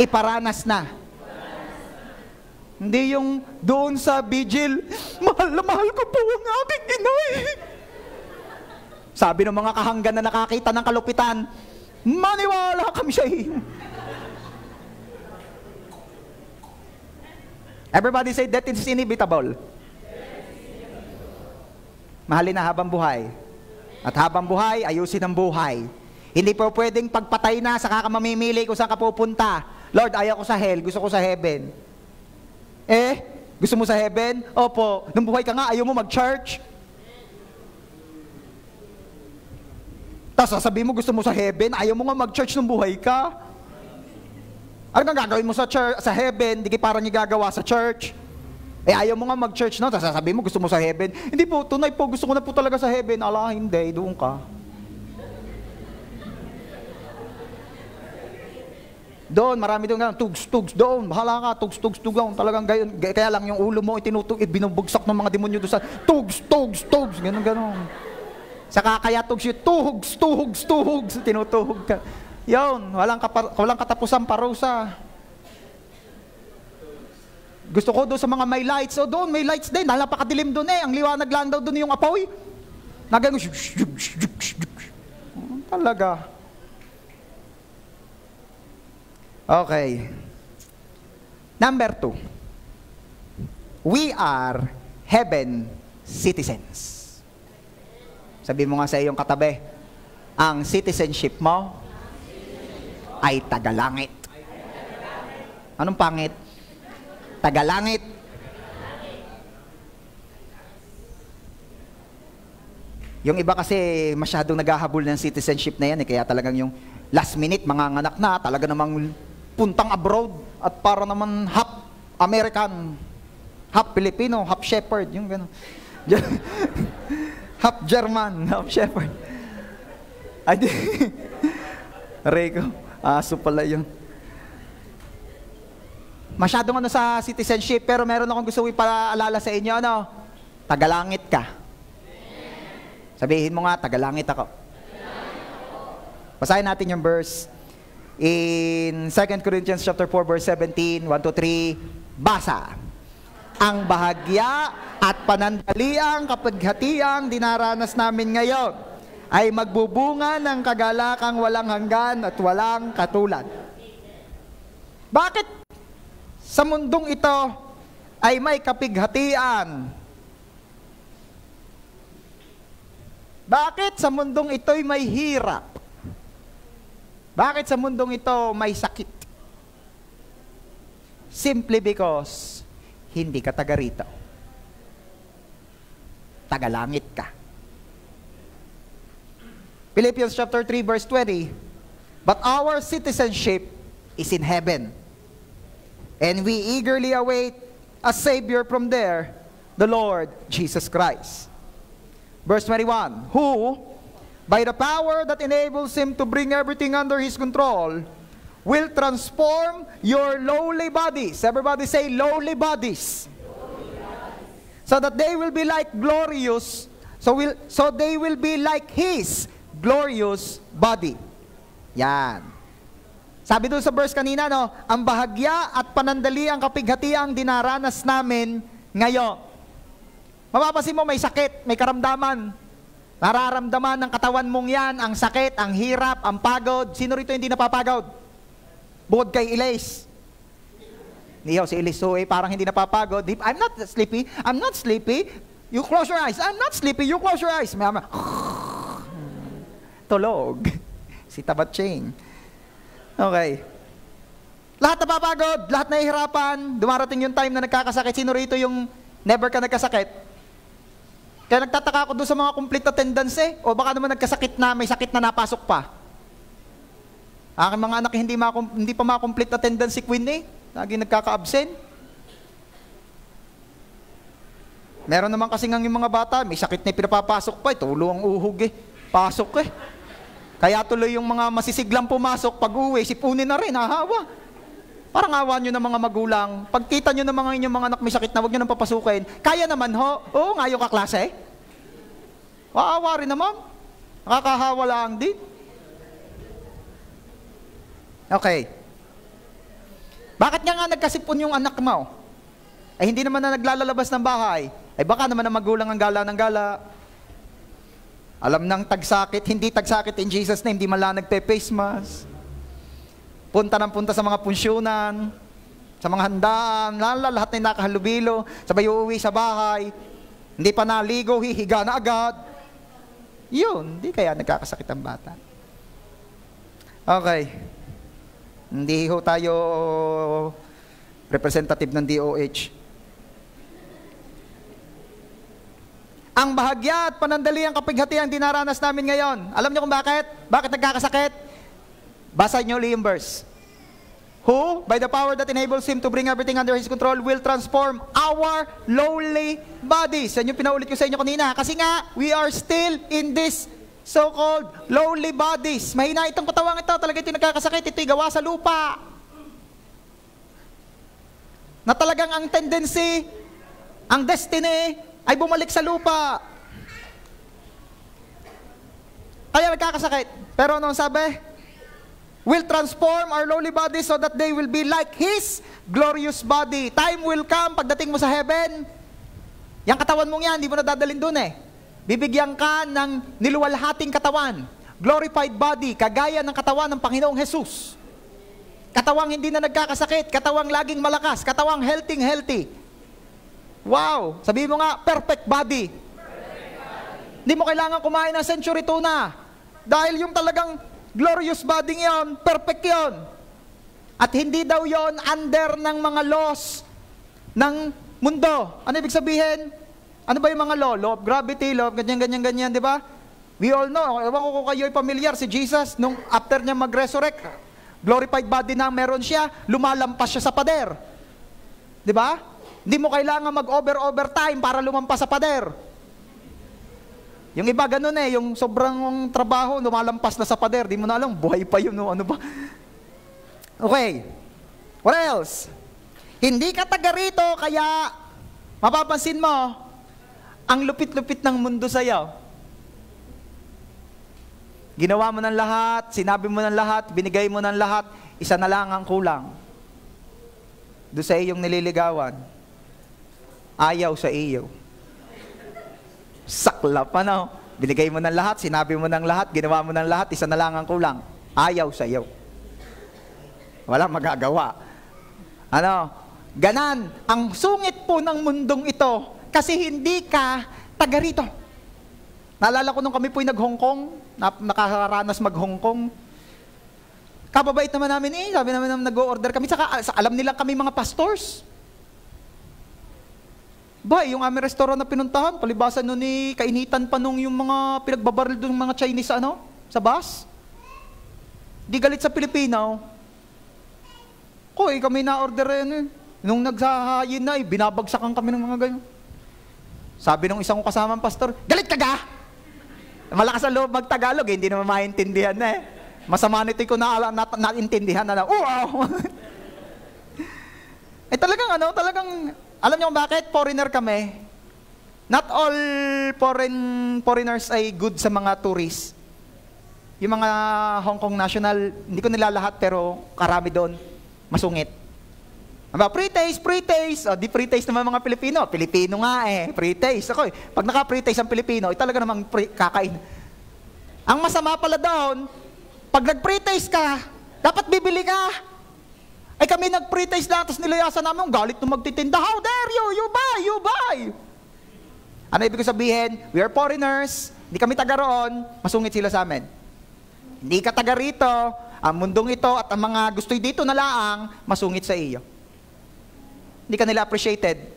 Iparanas na. Hindi yung doon sa vigil, mahal na mahal ko po ang aking inay. Sabi ng mga kahanggan na nakakita ng kalupitan, maniwala kami siya. Everybody say that is inevitable. Mahalin na habang buhay. At habang buhay, ayusin ang buhay. Hindi po pwedeng pagpatay na, saka ka mamimili kung saan ka pupunta. Lord, ayaw ko sa hell, gusto ko sa heaven. Gusto mo sa heaven? Opo. Nung buhay ka nga, ayaw mo mag-church. Tapos sasabihin mo, gusto mo sa heaven, ayaw mo nga mag-church nung buhay ka. Ano nang gagawin mo sa church, sa heaven, di parang gagawa sa church. Ayaw mo nga mag-church, no? Tapos sasabihin mo, gusto mo sa heaven. Hindi po, tunay po, gusto ko na po talaga sa heaven. Ala, hindi, doon ka. Doon, marami doon nga, tugs-tugs doon, bahala ka, tugs-tugs doon, talagang gayon. Kaya lang yung ulo mo, binubugsak ng mga demonyo doon sa tugs, ganon. Saka kaya tugs yun, tuhugs, tinutuhog ka. Yun, walang katapusan parusa. Gusto ko doon sa mga may lights, doon may lights din, dahil napakadilim doon ang liwanag lang daw doon yung apoy. Nagano, talaga. Okay. Number 2. We are heaven citizens. Sabi mo nga sa iyong katabi, ang citizenship mo ay tagalangit. Anong pangit? Tagalangit. Yung iba kasi masyadong naghahabol ng citizenship na yan kaya talagang yung last minute manganganak na, talaga namang puntang abroad at para naman half American, half Filipino, half shepherd, yung gano'n. Half German, half shepherd. Ay, di. Reko, aso pala yun. Masyadong sa citizenship, pero meron akong gusto ipaalala sa inyo, tagalangit ka. Sabihin mo nga, tagalangit ako. Basahin natin yung verse in 2 Corinthians chapter 4 verse 17, 1-3. Basa. Ang bahagya at panandaliang kapighatiang dinaranas namin ngayon ay magbubunga ng kagalakang walang hanggan at walang katulad. Bakit sa mundong ito ay may kapighatian? Bakit sa mundong ito'y may hirap? Bakit sa mundong ito may sakit? Simply because hindi ka taga rito. Tagalangit ka. Philippians chapter 3 verse 20. But our citizenship is in heaven, and we eagerly await a Savior from there, the Lord Jesus Christ. Verse 21, who, by the power that enables Him to bring everything under His control, will transform your lowly bodies. Everybody say, lowly bodies. So that they will be like glorious, so they will be like His glorious body. Yan. Sabi doon sa verse kanina, ang bahagya at panandali ang kapighatiang dinaranas namin ngayon. Mapapansin mo, may sakit, may karamdaman. Nararamdaman ng katawan mong yan, ang sakit, ang hirap, ang pagod. Sino rito hindi napapagod? Bukod kay Ilays. Niyaw si Eliso, parang hindi napapagod. I'm not sleepy. I'm not sleepy. You close your eyes. I'm not sleepy. You close your eyes. Mama, tulog. Si Tabatching. Okay. Lahat napapagod, lahat nahihirapan. Dumarating yung time na nagkakasakit. Sino rito yung never ka nagkasakit? Kaya nagtataka ako doon sa mga complete attendance O baka naman nagkasakit na, may sakit na napasok pa. Aking mga anak hindi pa ma-complete attendance si Queen Lagi nagkaka-absent. Meron naman kasi yung mga bata, may sakit na pinapapasok pa, tulo ang uhog pasok Kaya tuloy yung mga masisiglang pumasok, pag uwi, sipunin na rin, hahawa. Parang awa nyo ng mga magulang, pagkita nyo ng mga inyong mga anak may sakit na, huwag nyo nang papasukin. Kaya naman oo nga yung kaklase. Waawa rin naman. Nakakahawa lang din. Okay. Bakit nga nagkasipon yung anak mo? Hindi naman na naglalabas ng bahay. Baka naman ang magulang ang gala ng gala. Alam ng tagsakit, hindi tagsakit in Jesus' name, hindi man lang nagpe-face mask. Punta sa mga punsyonan, sa mga handaan, lahat na nakahalubilo, sabay uuwi sa bahay, hindi pa naligo, hihiga na agad. Yun, hindi kaya nagkakasakit ang bata. Okay. Hindi ho tayo representative ng DOH. Ang bahagya at panandali ang kapighatiang dinaranas namin ngayon. Alam niyo kung bakit? Bakit nagkakasakit? Basa niyo ulit yung verse. Who, by the power that enables Him to bring everything under His control, will transform our lowly bodies. Yan yung pinaulit ko sa inyo kanina. Kasi nga, we are still in this so-called lowly bodies. Mahina itong katawang ito. Talaga ito nagkakasakit. Ito'y gawa sa lupa. Na talagang ang tendency, ang destiny, ay bumalik sa lupa. Kaya nagkakasakit. Pero anong sabi? Will transform our lowly bodies so that they will be like His glorious body. Time will come, pagdating mo sa heaven, yung katawan mong yan, hindi mo na dadalhin dun Bibigyan ka ng niluwalhating katawan. Glorified body, kagaya ng katawan ng Panginoong Jesus. Katawang hindi na nagkakasakit, katawang laging malakas, katawang healthy. Wow! Sabihin mo nga, perfect body. Hindi mo kailangan kumain ng century tuna. Dahil yung talagang glorious body yon, perfect yon. At hindi daw yon under ng mga laws ng mundo. Ano ibig sabihin? Ano ba yung mga law? Law of gravity, law of ganyan, di ba? We all know, ewan ko kung kayo'y familiar, si Jesus, nung after niya mag-resurrect, glorified body na meron siya, lumalampas siya sa pader. Di ba? Hindi mo kailangan mag-overtime para lumampas sa pader. Yung iba ganun yung sobrang trabaho, lumalampas na sa pader, di mo na alam, buhay pa yun, ano ba? Okay. What else? Hindi ka taga rito, kaya mapapansin mo, ang lupit-lupit ng mundo sa'yo. Ginawa mo ng lahat, sinabi mo ng lahat, binigay mo ng lahat, isa na lang ang kulang. Doon sa iyong nililigawan, ayaw sa iyo. Sakla pa binigay mo ng lahat, sinabi mo ng lahat, ginawa mo ng lahat, isa na lang ang kulang. Ayaw sa iyo. Walang magagawa. Ganan, ang sungit po ng mundong ito, kasi hindi ka taga rito. Naalala ko nung kami po'y nag-Hong Kong, nakaranas mag-Hong Kong. Kababait naman namin sabi namin nag-o-order kami, saka alam nila kami mga pastors. Yung aming restaurant na pinuntahan, palibasan nun kainitan pa nung yung mga pinagbabaril doon mga Chinese sa bus. Di galit sa Pilipino. Kami na-order Nung nagsahayin na, binabagsakan kami ng mga ganyan. Sabi nung isang kasamang pastor, galit ka ga? Malakas ang loob mag-Tagalog, hindi naman maintindihan Masama nito ko naintindihan na wow! Talagang, alam niyo kung bakit? Foreigner kami. Not all foreigners ay good sa mga tourists. Yung mga Hong Kong national, hindi ko nila lahat pero karami doon, masungit. Pre-taste. Di pre-taste naman mga Pilipino. Pilipino nga pre-taste. Pag naka-pre-taste ang Pilipino, talaga namang kakain. Ang masama pala doon, pag nag-pre-taste ka, dapat bibili ka. Ay kami nag-pretest lang, tapos nilayasan namin yung galit nung magtitinda. How dare you? You buy! You buy! Ano ibig sabihin? We are foreigners, hindi kami taga roon, masungit sila sa amin. Hindi ka taga rito, ang mundong ito at ang mga gusto'y dito na laang, masungit sa iyo. Hindi ka nila appreciated.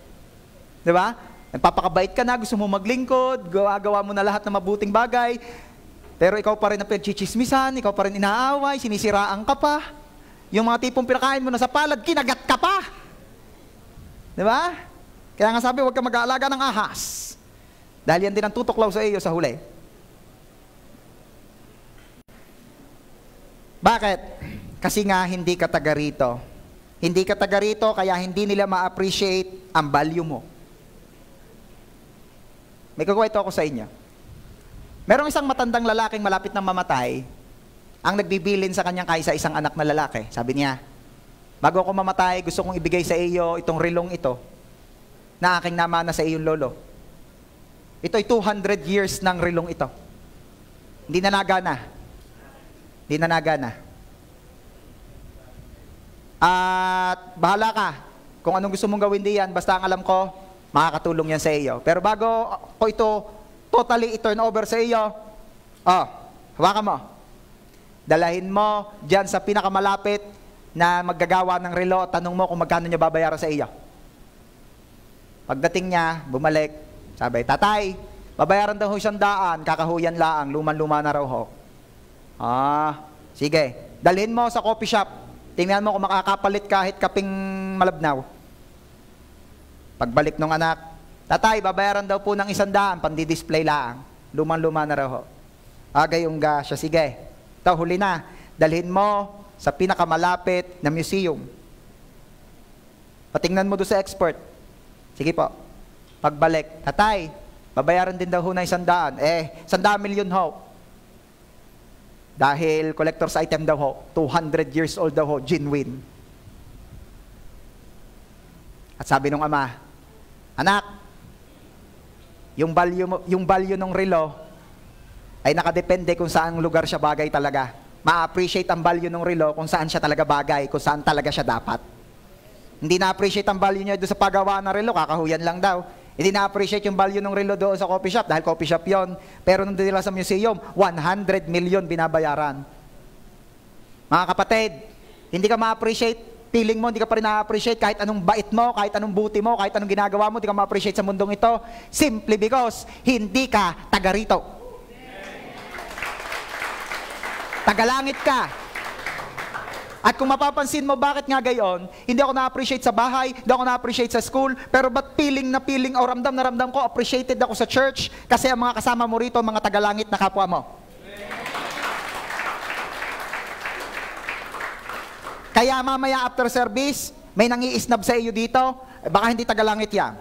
Di ba? Nagpapakabait ka na, gusto mo maglingkod, gawa mo na lahat ng mabuting bagay, pero ikaw pa rin ang pinagchichismisan, ikaw pa rin inaaway, sinisiraan ka pa. Yung mga tipong pinakain mo na sa palad, kinagat ka pa. Di ba? Kaya nga sabi, huwag ka mag-aalaga ng ahas. Dahil yan din ang tutuklaw sa iyo sa huli. Bakit? Kasi nga hindi ka taga rito. Hindi ka taga rito, kaya hindi nila ma-appreciate ang value mo. May kukwento ako sa inyo. Merong isang matandang lalaking malapit na mamatay, ang nagbibilin sa kanyang kaisa-isang anak na lalaki. Sabi niya, bago ako mamatay, gusto kong ibigay sa iyo itong relong ito na aking namana sa iyong lolo. Ito'y 200 years ng relong ito. Hindi na nagana. Hindi na nagana. At bahala ka kung anong gusto mong gawin diyan, basta ang alam ko, makakatulong yan sa iyo. Pero bago ko ito totally i-turn over sa iyo, hawakan mo. Dalahin mo dyan sa pinakamalapit na maggagawa ng relo, tanong mo kung magkano niya babayaran sa iyo. Pagdating niya, bumalik, sabi, tatay, babayaran daw 100, kakahuyan laang, luman-luma na raw ho. Sige. Dalhin mo sa coffee shop, tingnan mo kung makakapalit kahit kaping malabnaw. Pagbalik ng anak, tatay, babayaran daw po ng 100, pandi-display laang, luman-luma na raw ho. Gayong siya, sige. Ito, huli na. Dalhin mo sa pinakamalapit na museum. Patingnan mo doon sa expert. Sige po. Pagbalik, tatay, babayaran din daw ho na 100. 100 million ho. Dahil collector's item daw ho. 200 years old daw ho, genuine. At sabi ng ama, anak, yung value ng relo ay nakadepende kung saan lugar siya bagay talaga. Ma-appreciate ang value ng relo kung saan siya talaga bagay, kung saan talaga siya dapat. Hindi na-appreciate ang value niya doon sa paggawa ng relo, kakahuyan lang daw. Hindi na-appreciate yung value ng relo doon sa coffee shop, dahil coffee shop yon. Pero nung nila sa museum, 100 million binabayaran. Mga kapatid, hindi ka ma-appreciate, feeling mo, hindi ka pa rin na-appreciate kahit anong bait mo, kahit anong buti mo, kahit anong ginagawa mo, hindi ka ma-appreciate sa mundong ito, simply because hindi ka taga rito. Tagalangit ka. At kung mapapansin mo, bakit nga gayon, hindi ako na-appreciate sa bahay, hindi ako na-appreciate sa school, pero ba't feeling o ramdam na ramdam ko, appreciated ako sa church, kasi ang mga kasama mo rito, mga tagalangit na kapwa mo. Kaya mamaya after service, may nangi-isnab sa iyo dito, baka hindi tagalangit yan.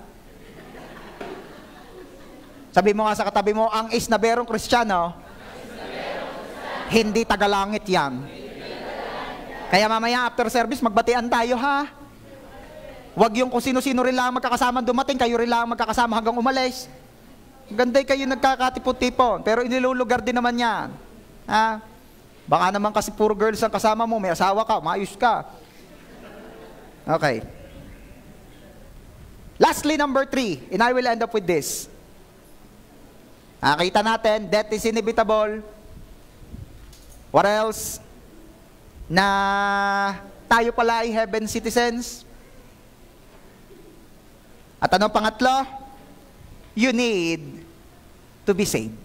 Sabi mo nga sa katabi mo, ang isnaberong Kristiyano, hindi tagalangit yan. Kaya mamaya after service, magbatian tayo ha. Huwag yung kung sino-sino rin lang magkakasama dumating, kayo rin lang magkakasama hanggang umalis. Ganday kayo nagkakatipon-tipon, pero inilulugar din naman yan. Ha? Baka naman kasi puro girls ang kasama mo, may asawa ka, maayos ka. Okay. Lastly, number 3, and I will end up with this. Nakita natin, death is inevitable. What else? Na tayo pala ay heaven citizens. At ano pangatlo? You need to be saved.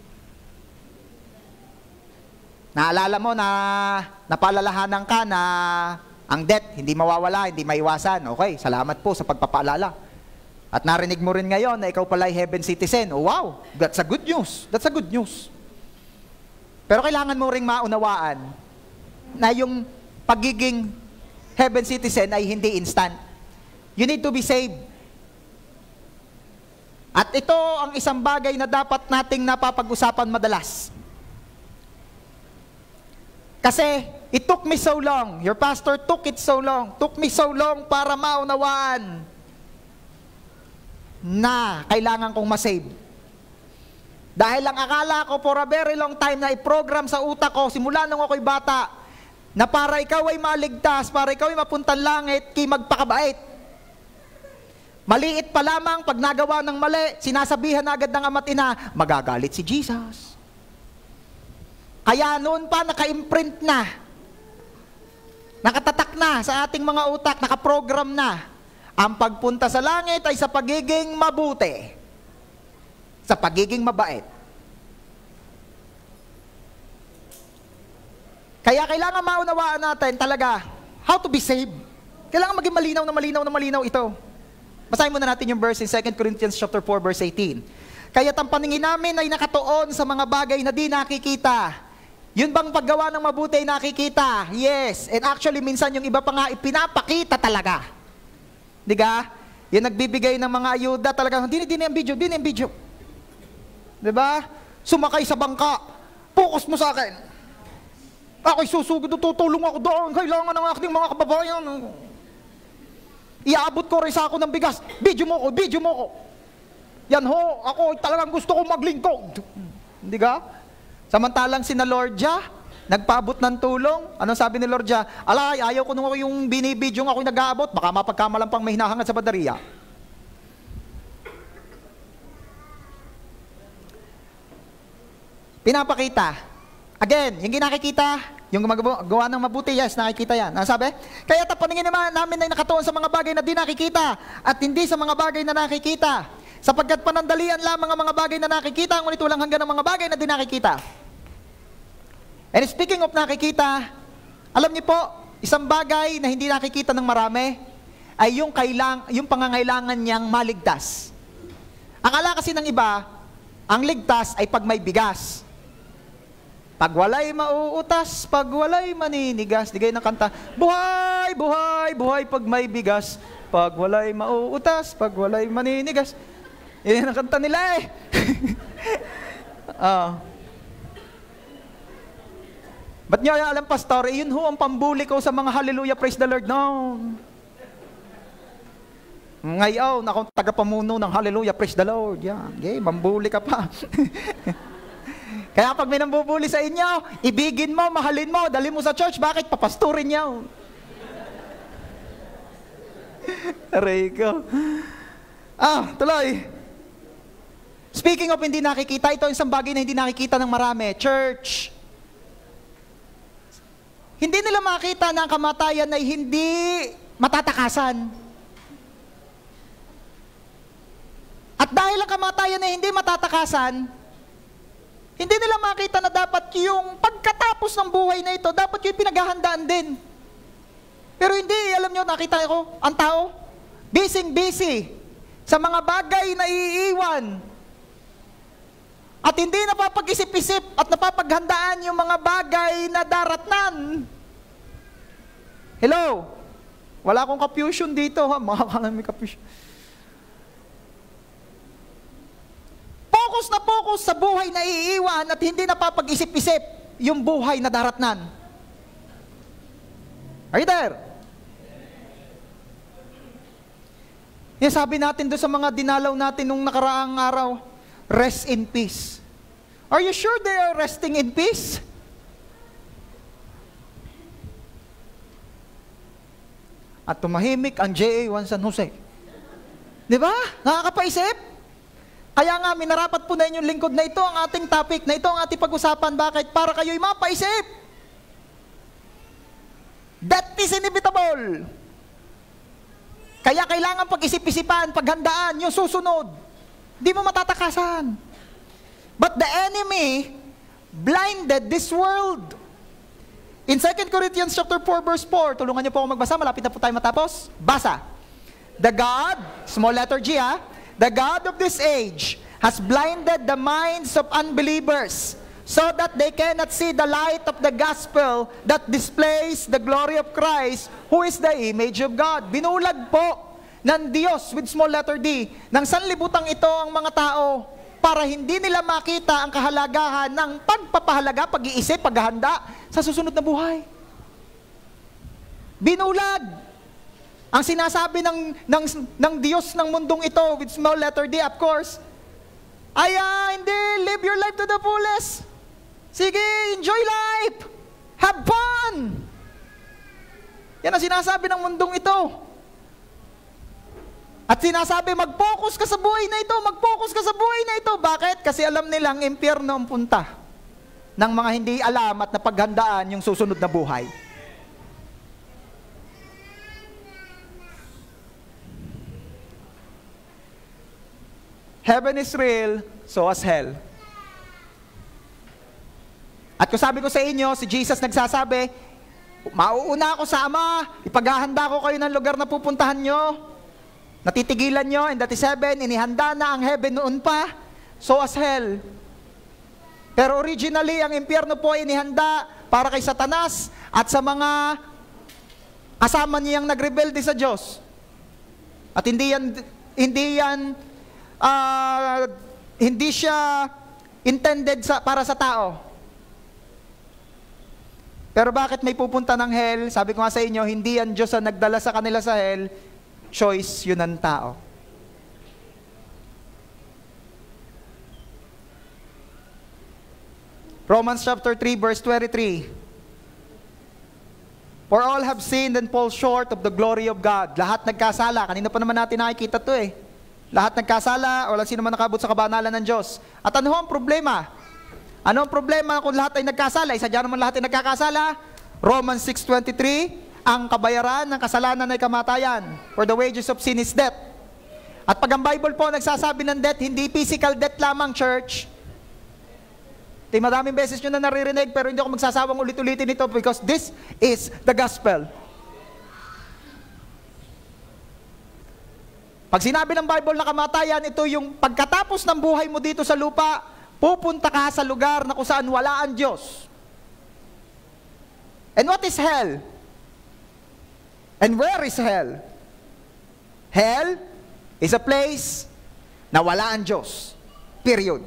Naalala mo na napaalalahanan ka na ang death hindi mawawala, hindi maiwasan. Okay, salamat po sa pagpapaalala. At narinig mo rin ngayon na ikaw pala ay heaven citizen. Oh, wow, that's a good news. That's a good news. Pero kailangan mo ring maunawaan na yung pagiging heaven citizen ay hindi instant. You need to be saved. At ito ang isang bagay na dapat nating napapag-usapan madalas. Kasi it took me so long, your pastor took me so long para maunawaan na kailangan kong masave. Dahil ang akala ko for a very long time na i-program sa utak ko, simula nung ako'y bata, na para ikaw ay maligtas, para ikaw ay mapuntang langit, kay magpakabait. Maliit pa lamang, pag nagawa ng mali, sinasabihan na agad ng ama't ina, magagalit si Jesus. Kaya noon pa, naka-imprint na, nakatatak na sa ating mga utak, nakaprogram na, ang pagpunta sa langit ay sa pagiging mabuti, sa pagiging mabait. Kaya kailangan maunawaan natin talaga how to be saved. Kailangan maging malinaw ito. Basahin muna natin yung verse in 2 Corinthians chapter 4 verse 18. Kaya't ang paningin namin ay nakatuon sa mga bagay na di nakikita. Yun bang paggawa ng mabuti ay nakikita? Yes. And actually minsan yung iba pa nga ipinapakita talaga. Diga? Yung nagbibigay ng mga ayuda talaga, hindi yung video. Diba? Sumakay sa bangka. Focus mo sa akin. Ako'y susugod, tutulong ako doon. Kailangan ng aking mga kababayan. Iaabot ko rin sa ako ng bigas. Video mo ko. Yan ho, ako talagang gusto kong maglingkod. Hindi ka? Samantalang si na Lordja, nagpaabot ng tulong. Anong sabi ni Lordja? Alay, ayaw ko nung ako yung binibidyo ng ako'y nag-aabot. Baka mapagkamalang pang may hinahangat sa badariya. Pinapakita. Again, yung ginakikita, yung gawa ng mabuti, yes, nakikita yan. Ano sabi? Kaya tapaningin namin ay nakatuon sa mga bagay na di nakikita at hindi sa mga bagay na nakikita. Sapagkat panandalian lamang ang mga bagay na nakikita, ngunit walang hanggan ng mga bagay na di nakikita. And speaking of nakikita, alam niyo po, isang bagay na hindi nakikita ng marami ay yung pangangailangan niyang maligtas. Akala kasi ng iba, ang ligtas ay pag may bigas. Pag walay mauutas, pag walay maninigas. Di kayo ng kanta, buhay, buhay, buhay pag may bigas. Pag walay mauutas, pag walay maninigas. Yan ang kanta nila eh. Ba't nyo alam, pastor? Yun ho ang pambuli ko sa mga hallelujah, praise the Lord. No. Ngayon, akong tagapamuno ng hallelujah, praise the Lord. Yan, okay, mambuli ka pa. Kaya pag may nambubuli sa inyo, ibigin mo, mahalin mo, dali mo sa church. Bakit? Papasturin niyo. Aray ko. Tuloy. Speaking of hindi nakikita, ito isang bagay na hindi nakikita ng marami. Church. Hindi nila makita na ang kamatayan ay hindi matatakasan. At dahil ang kamatayan ay hindi matatakasan, hindi nila makita na dapat yung pagkatapos ng buhay na ito, dapat yung pinaghahandaan din. Pero hindi, alam nyo, nakita ko, ang tao, busy sa mga bagay na iiwan. At hindi napapag-isip-isip at napapaghandaan yung mga bagay na daratnan. Hello? Wala akong confusion dito, ha? Makakala may confusion. Focus na focus sa buhay na iiwan at hindi napapag-isip-isip yung buhay na daratnan. Are you there? Yan sabi natin doon sa mga dinalaw natin nung nakaraang araw, rest in peace. Are you sure they are resting in peace? At tumahimik ang JA1 San Jose. Di ba? Nakakapaisip? Kaya nga, minarapat po na inyong lingkod na ito ang ating topic, na ito ang ating pag-usapan. Bakit? Para kayo'y mapaisip. That is inevitable. Kaya kailangan pag-isip-isipan, paghandaan, yung susunod. Di mo matatakasan. But the enemy blinded this world. In 2 Corinthians chapter 4 verse 4, tulungan niyo po ako magbasa, malapit na po tayo matapos. Basa. The God, small letter G the God of this age has blinded the minds of unbelievers so that they cannot see the light of the gospel that displays the glory of Christ, who is the image of God. Binulag po ng Diyos with small letter D ng sanlibutang ito ang mga tao para hindi nila makita ang kahalagahan ng pagpapahalaga, pag-iisip, paghahanda sa susunod na buhay. Binulag. Ang sinasabi ng Diyos ng mundong ito, with small letter D, of course, ay hindi, live your life to the fullest. Sige, enjoy life. Have fun. Yan ang sinasabi ng mundong ito. At sinasabi, mag-focus ka sa buhay na ito, mag-focus ka sa buhay na ito. Bakit? Kasi alam nilang impyerno ang punta ng mga hindi alam at napaghandaan yung susunod na buhay. Heaven is real, so as hell. At kung sabi ko sa inyo, si Jesus nagsasabi, mauuna ako sa Ama, ipaghahanda ko kayo ng lugar na pupuntahan nyo. Natitigilan nyo, and that is heaven, inihanda na ang heaven noon pa, so as hell. Pero originally, ang impyerno po ay inihanda para kay Satanas at sa mga kasama niyang nagrebelde sa Diyos. At hindi siya intended para sa tao. Pero bakit may pupunta ng hell? Sabi ko nga sa inyo, hindi yan Diyos ang nagdala sa kanila sa hell, choice yun ng tao. Romans chapter 3 verse 23. For all have sinned and fall short of the glory of God. Lahat nagkasala. Kanina pa naman natin nakikita to eh. Lahat nagkasala, wala sino man nakabot sa kabanalan ng Diyos. At ano ang problema? Ano ang problema kung lahat ay nagkasala? Isadya naman lahat ay nagkakasala. Romans 6:23, ang kabayaran ng kasalanan ay kamatayan. For the wages of sin is death. At pag ang Bible po nagsasabi ng death, hindi physical death lamang, church. Madaming beses nyo na naririnig, pero hindi ako magsasawang ulit-ulitin ito because this is the gospel. Pag sinabi ng Bible na kamatayan, ito yung pagkatapos ng buhay mo dito sa lupa, pupunta ka sa lugar na kung saan wala ang Diyos. And what is hell? And where is hell? Hell is a place na wala ang Diyos. Period.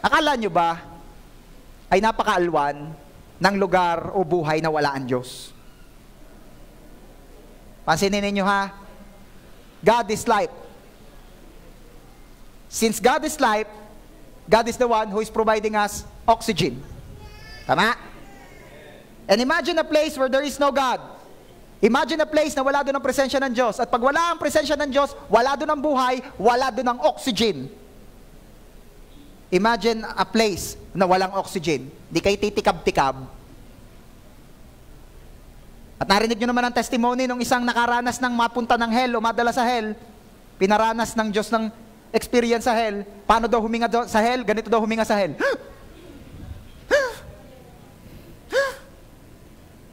Akala nyo ba ay napakaalwan ng lugar o buhay na wala ang Diyos? Pansinin ninyo ha, God is life. Since God is life, God is the one who is providing us oxygen. Tama? And imagine a place where there is no God. Imagine a place na wala doon ang presensya ng Diyos. At pag wala ang presensya ng Diyos, wala doon ang buhay, wala doon ang oxygen. Imagine a place na walang oxygen. Di kayo titikab-tikab. At narinig nyo naman ang testimony ng isang nakaranas ng mapunta ng hell o madala sa hell. Pinaranas ng Diyos ng experience sa hell. Paano daw huminga sa hell? Ganito daw huminga sa hell.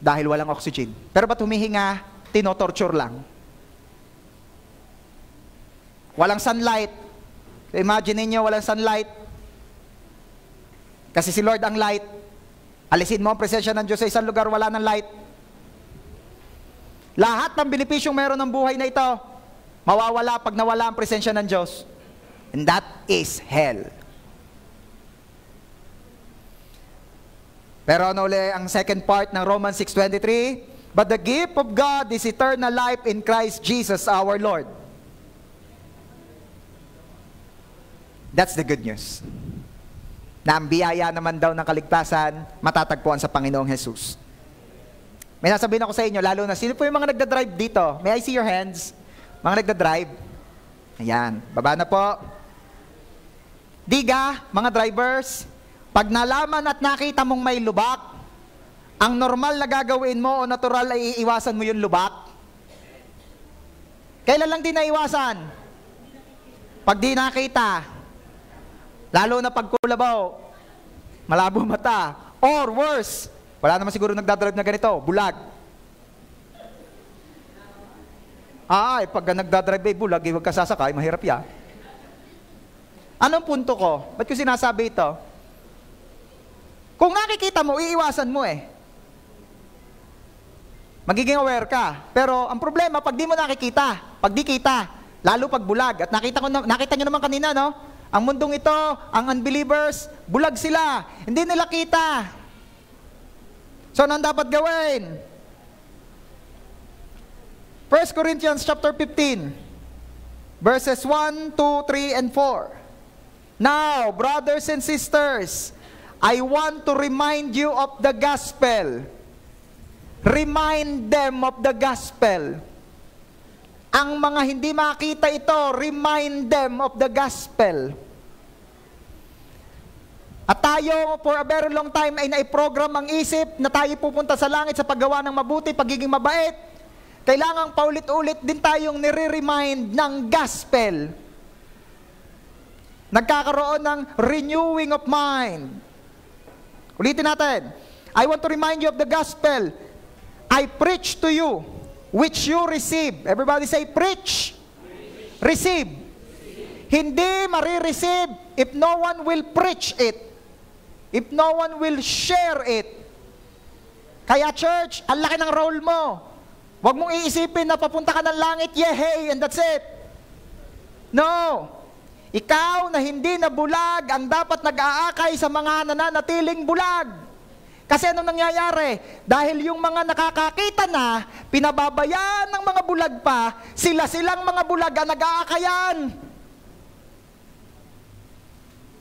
Dahil walang oxygen. Pero ba't humihinga? Tinotorture lang. Walang sunlight. Imagine niyo walang sunlight. Kasi si Lord ang light. Alisin mo ang presensya ng Diyos sa isang lugar, wala ng light. Lahat ng benepisyong meron ng buhay na ito, mawawala pag nawala ang presensya ng Diyos. And that is hell. Pero ano ulit ang second part ng Romans 6:23? But the gift of God is eternal life in Christ Jesus our Lord. That's the good news. Na ang biyaya naman daw ng kaligtasan, matatagpuan sa Panginoong Jesus. May nasabihin ako sa inyo, lalo na, sino po yung mga nagdadrive dito? May I see your hands? Mga nagdadrive. Ayan, baba na po. Diga, mga drivers, pag nalaman at nakita mong may lubak, ang normal na gagawin mo o natural ay iiwasan mo yung lubak. Kailan lang din naiwasan? Pag di nakita, lalo na pag kulabaw, malabo mata, or worse, wala naman siguro nagdadrive na ganito, bulag. Pag nagdadrive ay bulag, huwag ka sasakay, mahirap yan. Anong punto ko? Ba't ko sinasabi ito? Kung nakikita mo, iiwasan mo eh. Magiging aware ka. Pero ang problema, pag di mo nakikita, pag di kita, lalo pag bulag, at nakita nyo naman kanina, no? Ang mundong ito, ang unbelievers, bulag sila. Hindi nila kita. So, anong dapat gawin? 1 Corinthians chapter 15, verses 1, 2, 3, and 4. Now, brothers and sisters, I want to remind you of the gospel remind them of the gospel. Ang mga hindi makita ito, remind them of the gospel. At tayo, for a very long time, ay naiprogram ang isip na tayo pupunta sa langit sa paggawa ng mabuti, pagiging mabait. Kailangang paulit-ulit din tayong nire-remind ng gospel. Nagkakaroon ng renewing of mind. Ulitin natin. I want to remind you of the gospel. I preach to you, which you receive. Everybody say, preach. Receive. Hindi marireceive if no one will preach it. If no one will share it. Kaya church, ang laki ng role mo. Huwag mong iisipin na papunta ka ng langit, yehey, and that's it. No. Ikaw na hindi na bulag ang dapat nag-aakay sa mga nananatiling bulag. Kasi anong nangyayari? Dahil yung mga nakakakita na, pinababayaan ng mga bulag pa, sila-silang mga bulag ang nag-aakayan.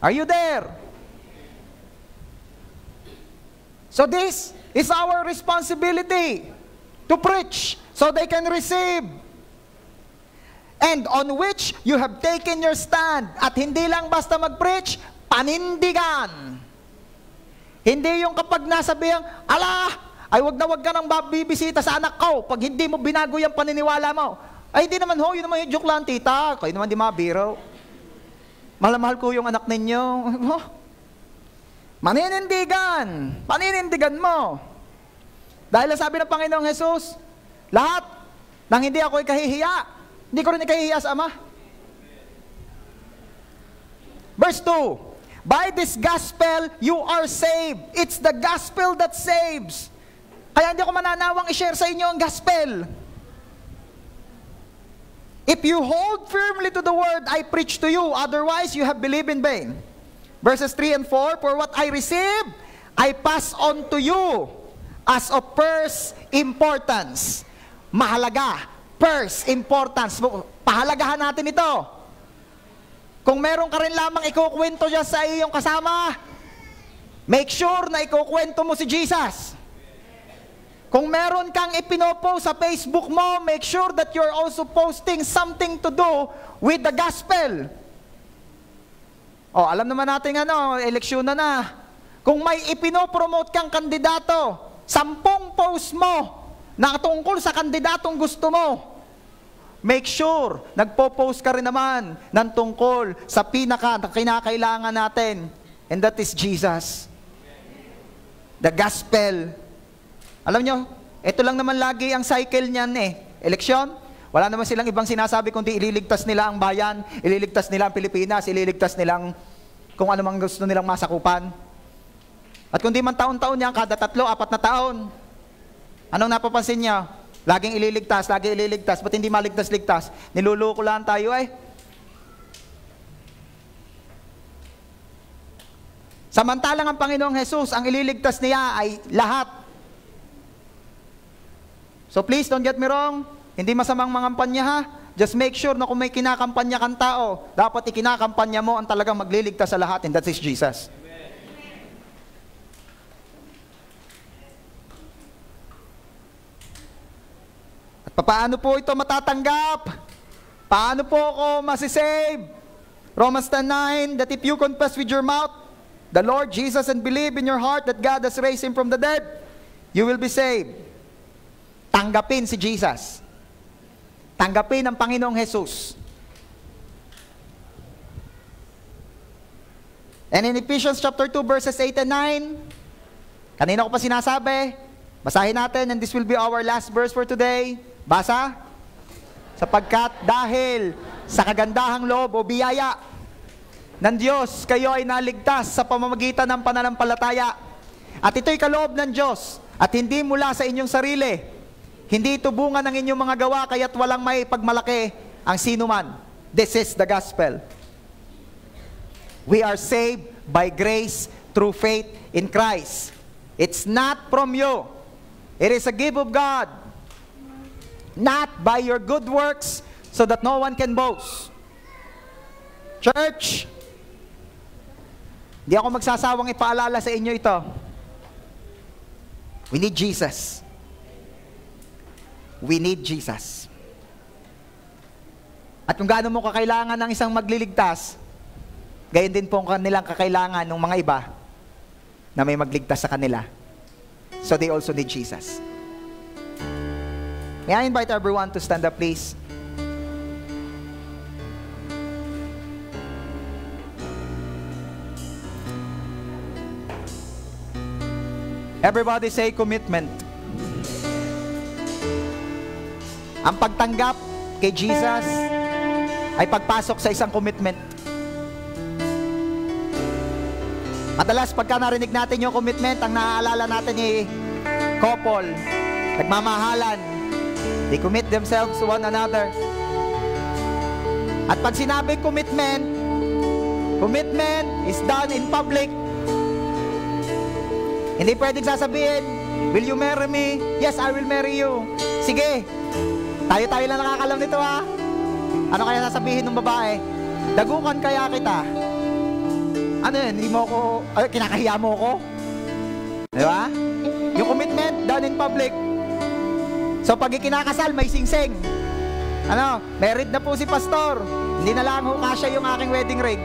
Are you there? So this is our responsibility to preach so they can receive. And on which you have taken your stand. At hindi lang basta mag-preach, panindigan. Hindi yung kapag nasabihang, ala, ay wag ka nang bibisita sa anak ko pag hindi mo binago yung paniniwala mo. Ay hindi naman ho, yun naman yung joke lang tita, kayo naman di mabiro. Mahal na mahal ko yung anak ninyo. Maninindigan. Paninindigan mo. Dahil sabi ng Panginoong Jesus, lahat nang hindi ako ikahihiya, hindi ko rin ikahihiya sa Ama. Verse 2, by this gospel, you are saved. It's the gospel that saves. Kaya hindi ako mananawang i-share sa inyo ang gospel. If you hold firmly to the word I preach to you, otherwise you have believed in vain. Verses 3 and 4, for what I received, I pass on to you as of first importance. Mahalaga, first importance. Pahalagahan natin ito. Kung meron ka rin lamang ikukwento dyan sa iyong kasama, make sure na ikukwento mo si Jesus. Kung meron kang ipinopost sa Facebook mo, make sure that you're also posting something to do with the gospel. Oh, alam naman natin eleksyon na. Kung may ipinopromote kang kandidato, 10 post mo na tungkol sa kandidatong gusto mo, make sure, nagpo-post ka rin naman ng tungkol sa pinaka na kinakailangan natin. And that is Jesus. The gospel. Alam nyo, ito lang naman lagi ang cycle niyan eleksyon. Wala naman silang ibang sinasabi kundi ililigtas nila ang bayan, ililigtas nila ang Pilipinas, ililigtas nilang kung ano mang gusto nilang masakupan. At kundi man taon-taon yan, kada 3-4 na taon. Anong napapansin niya? Laging ililigtas, laging ililigtas. Ba't hindi maligtas-ligtas? Niluloko lang tayo Samantalang ang Panginoong Jesus, ang ililigtas niya ay lahat. So please, don't get me wrong. Hindi masamang mangampanya ha. Just make sure na kung may kinakampanya kang tao, dapat ikinakampanya mo ang talagang magliligtas sa lahat, and that is Jesus. At paano po ito matatanggap? Paano po ako masisave? Romans 10:9, that if you confess with your mouth the Lord Jesus and believe in your heart that God has raised Him from the dead, you will be saved. Tanggapin si Jesus. Tanggapin ang Panginoong Jesus. And in Ephesians chapter 2 verses 8 and 9, kanina ko pa sinasabi, basahin natin, and this will be our last verse for today. Basa? Sapagkat dahil sa kagandahang loob o biyaya ng Diyos, kayo ay naligtas sa pamamagitan ng pananampalataya. At ito'y kaloob ng Diyos, at hindi mula sa inyong sarili. Hindi ito bunga ng inyong mga gawa, kaya't walang may pagmalaki ang sinuman. This is the gospel. We are saved by grace through faith in Christ. It's not from you. It is a gift of God. Not by your good works, so that no one can boast. Church, di ako magsasawang ipaalala sa inyo ito. We need Jesus. we need Jesus. At kung gaano mo kakailangan ng isang magliligtas, gayon din po ang kanilang kakailangan ng mga iba na may magligtas sa kanila. So they also need Jesus. May I invite everyone to stand up, please? Everybody say commitment. Ang pagtanggap kay Jesus ay pagpasok sa isang commitment. Madalas pagka narinig natin yung commitment, ang naaalala natin ni couple, nagmamahalan, they commit themselves to one another. At pag sinabi commitment, commitment is done in public. Hindi pwedeng sasabihin, will you marry me? Yes, I will marry you. Sige, tayo-tayo lang nakakalam nito ha. Ano kaya sasabihin ng babae? Dagukan kaya kita. Ano yun? Hindi mo ko, kinakahiya mo ko? Di ba? Yung commitment, done in public. So pag ikinakasal, may singsing. Ano? Married na po si pastor. Hindi na lang ho kasya yung aking wedding ring.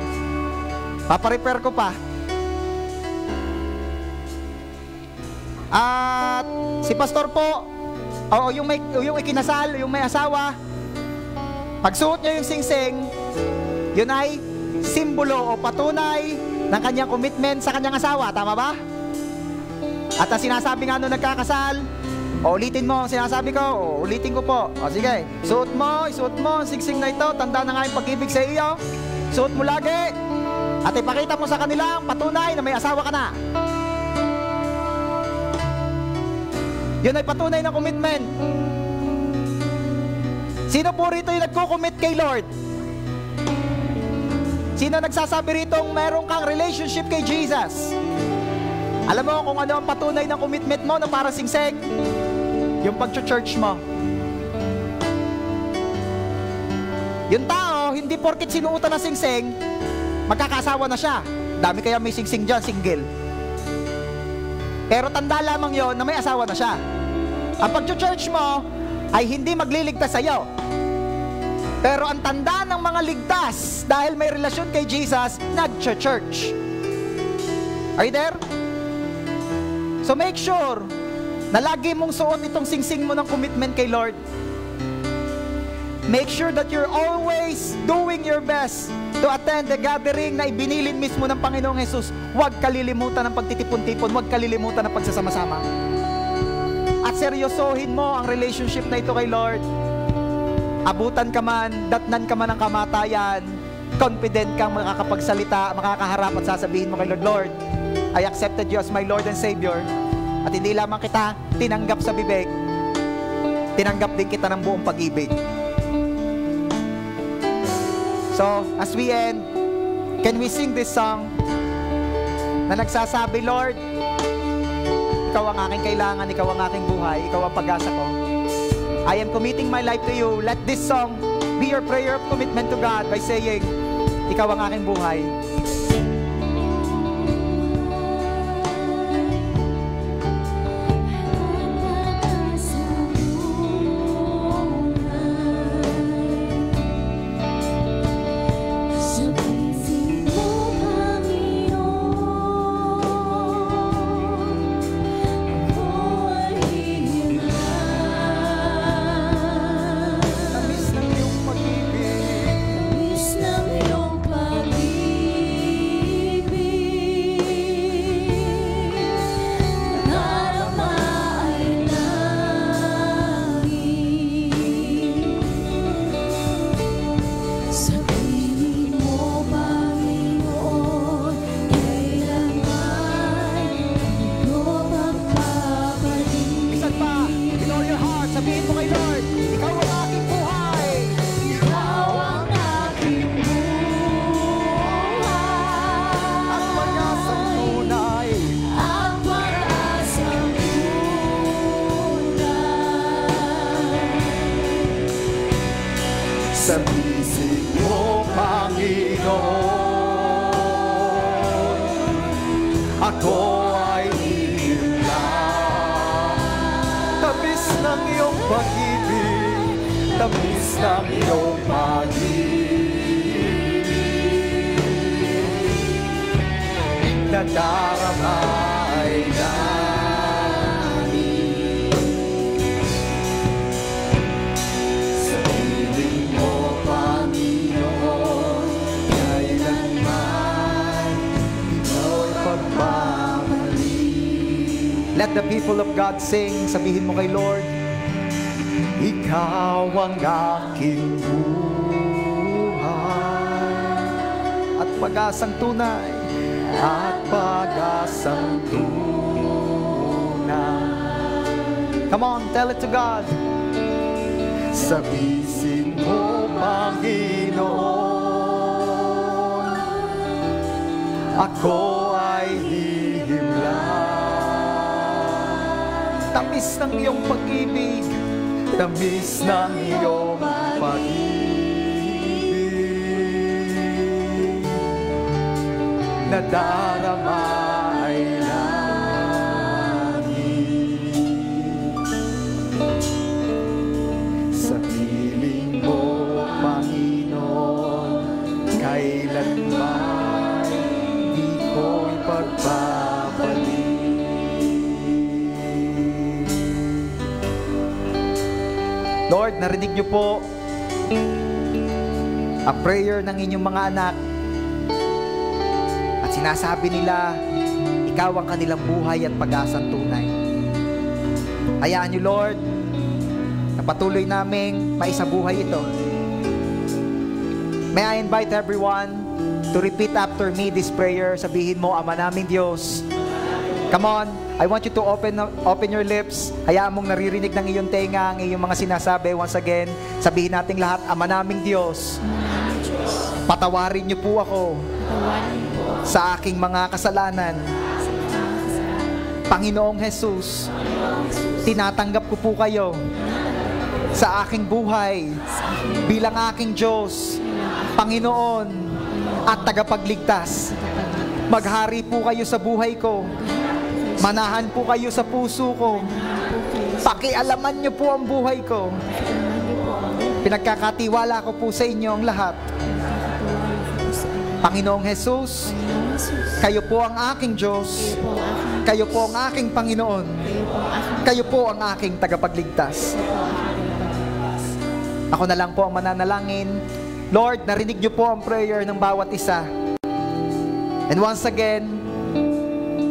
Paparepair ko pa. At si pastor po, yung ikinasal, yung may asawa, pagsuot niya yung singsing, yun ay simbolo o patunay ng kanyang commitment sa kanyang asawa. Tama ba? At ang sinasabi nga nung nagkakasal, ulitin mo ang sinasabi ko, ulitin ko po. O sige, isuot mo ang singsing na ito, tanda na nga yung pag-ibig sa iyo. Suot mo lagi at ipakita mo sa kanila ang patunay na may asawa ka na. Yun ay patunay ng commitment. Sino po rito yung nagko-commit kay Lord? Sino nagsasabi rito meron kang relationship kay Jesus? Alam mo kung ano ang patunay ng commitment mo na para singseng? Yung pag-church mo. Yung tao, hindi porkit sinuutan ng singseng, magkakasawa na siya. Dami kaya may singsing dyan, single. Pero tanda lamang yon na may asawa na siya. Ang pag-church mo ay hindi magliligtas sa iyo. Pero ang tanda ng mga ligtas dahil may relasyon kay Jesus, nag-church. Are you there? So make sure na lagi mong suot itong singsing mo ng commitment kay Lord. Make sure that you're always doing your best to attend the gathering na ibinilin mismo ng Panginoong Jesus. Huwag kalilimutan ng pagtitipon-tipon, huwag kalilimutan ng pagsasama-sama. At seryosohin mo ang relationship na ito kay Lord. Abutan ka man, datnan ka man ng kamatayan, confident kang makakapagsalita, makakaharap at sasabihin mo kay Lord, Lord, I accepted you as my Lord and Savior. At hindi lamang kita tinanggap sa bibig, tinanggap din kita ng buong pag-ibig. So, as we end, can we sing this song na nagsasabi, Lord, Ikaw ang aking kailangan, Ikaw ang aking buhay, Ikaw ang pag-asa ko. I am committing my life to you. Let this song be your prayer of commitment to God by saying, Ikaw ang aking buhay. Sa bisig mo, Panginoon, ako ay iilang. Tabis ng iyong pag-ibig, tamis ng iyong pag-ibig na darama ay namin. Sa piling mo, Panginoon, kailanman ito'y pagbabalik. Let the people of God sing. Sabihin mo kay Lord, Ikaw ang aking buhay at pag-asang tunay. at pag-asang tunay. Come on, tell it to God. Sabihin mo, Panginoon, ako ay hihimlay. Tamis ng iyong pag-ibig, Tamis ng iyong pag-ibig na darama ay langit. Sa piling mo, Panginoon, kailanman di ko ipagbabalik. Lord, narinig niyo po ang prayer ng inyong mga anak. At sinasabi nila, ikaw ang kanilang buhay at pag-asang tunay. Hayaan niyo, Lord, na patuloy naming maisabuhay ito. May I invite everyone to repeat after me this prayer. Sabihin mo, Ama naming Diyos. Come on, I want you to open your lips. Hayaan mong naririnig ng iyong tenga ang iyong mga sinasabi. Once again, sabihin nating lahat, Ama naming Diyos, patawarin niyo po ako sa aking mga kasalanan. Panginoong Jesus, tinatanggap ko po kayo sa aking buhay bilang aking Diyos, Panginoon at tagapagligtas. Maghari po kayo sa buhay ko. Manahan po kayo sa puso ko. Pakialaman niyo po ang buhay ko. Pinagkakatiwala ko po sa inyo ang lahat. Panginoong Jesus, kayo po ang aking Diyos. Kayo po ang aking Panginoon. Kayo po ang aking tagapagligtas. Ako na lang po ang mananalangin. Lord, narinig niyo po ang prayer ng bawat isa. And once again,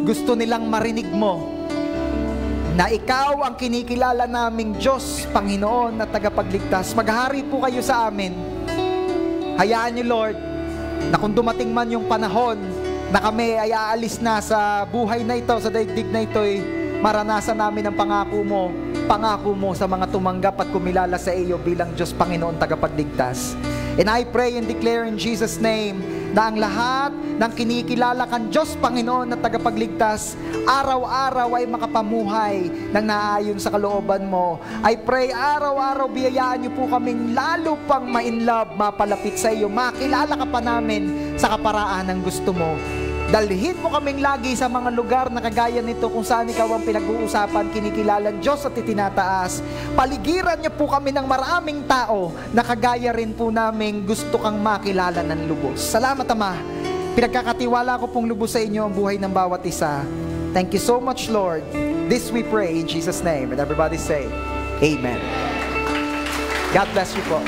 gusto nilang marinig mo na ikaw ang kinikilala naming Diyos, Panginoon at tagapagligtas. Maghari po kayo sa amin. Hayaan niyo, Lord, na kung dumating man yung panahon na kami ay aalis na sa buhay na ito, sa daigdig na ito, maranasan namin ang pangako mo sa mga tumanggap at kumilala sa iyo bilang Diyos, Panginoon, tagapagligtas. And I pray and declare in Jesus' name na ang lahat ng kinikilala kang Diyos, Panginoon at tagapagligtas, araw-araw ay makapamuhay ng naayon sa kalooban mo. I pray araw-araw biyayaan niyo po kaming lalo pang ma-inlove, mapalapit sa iyo, makilala ka pa namin sa kaparaan ng gusto mo. Dalhin mo kaming lagi sa mga lugar na kagaya nito kung saan ikaw ang pinag-uusapan, kinikilalang Diyos at itinataas. Paligiran niyo po kami ng maraming tao na kagaya rin po namin gusto kang makilala ng lubos. Salamat, Ama. Pinagkakatiwala ko pong lubos sa inyo ang buhay ng bawat isa. Thank you so much, Lord. This we pray in Jesus' name. And everybody say, Amen. God bless you po.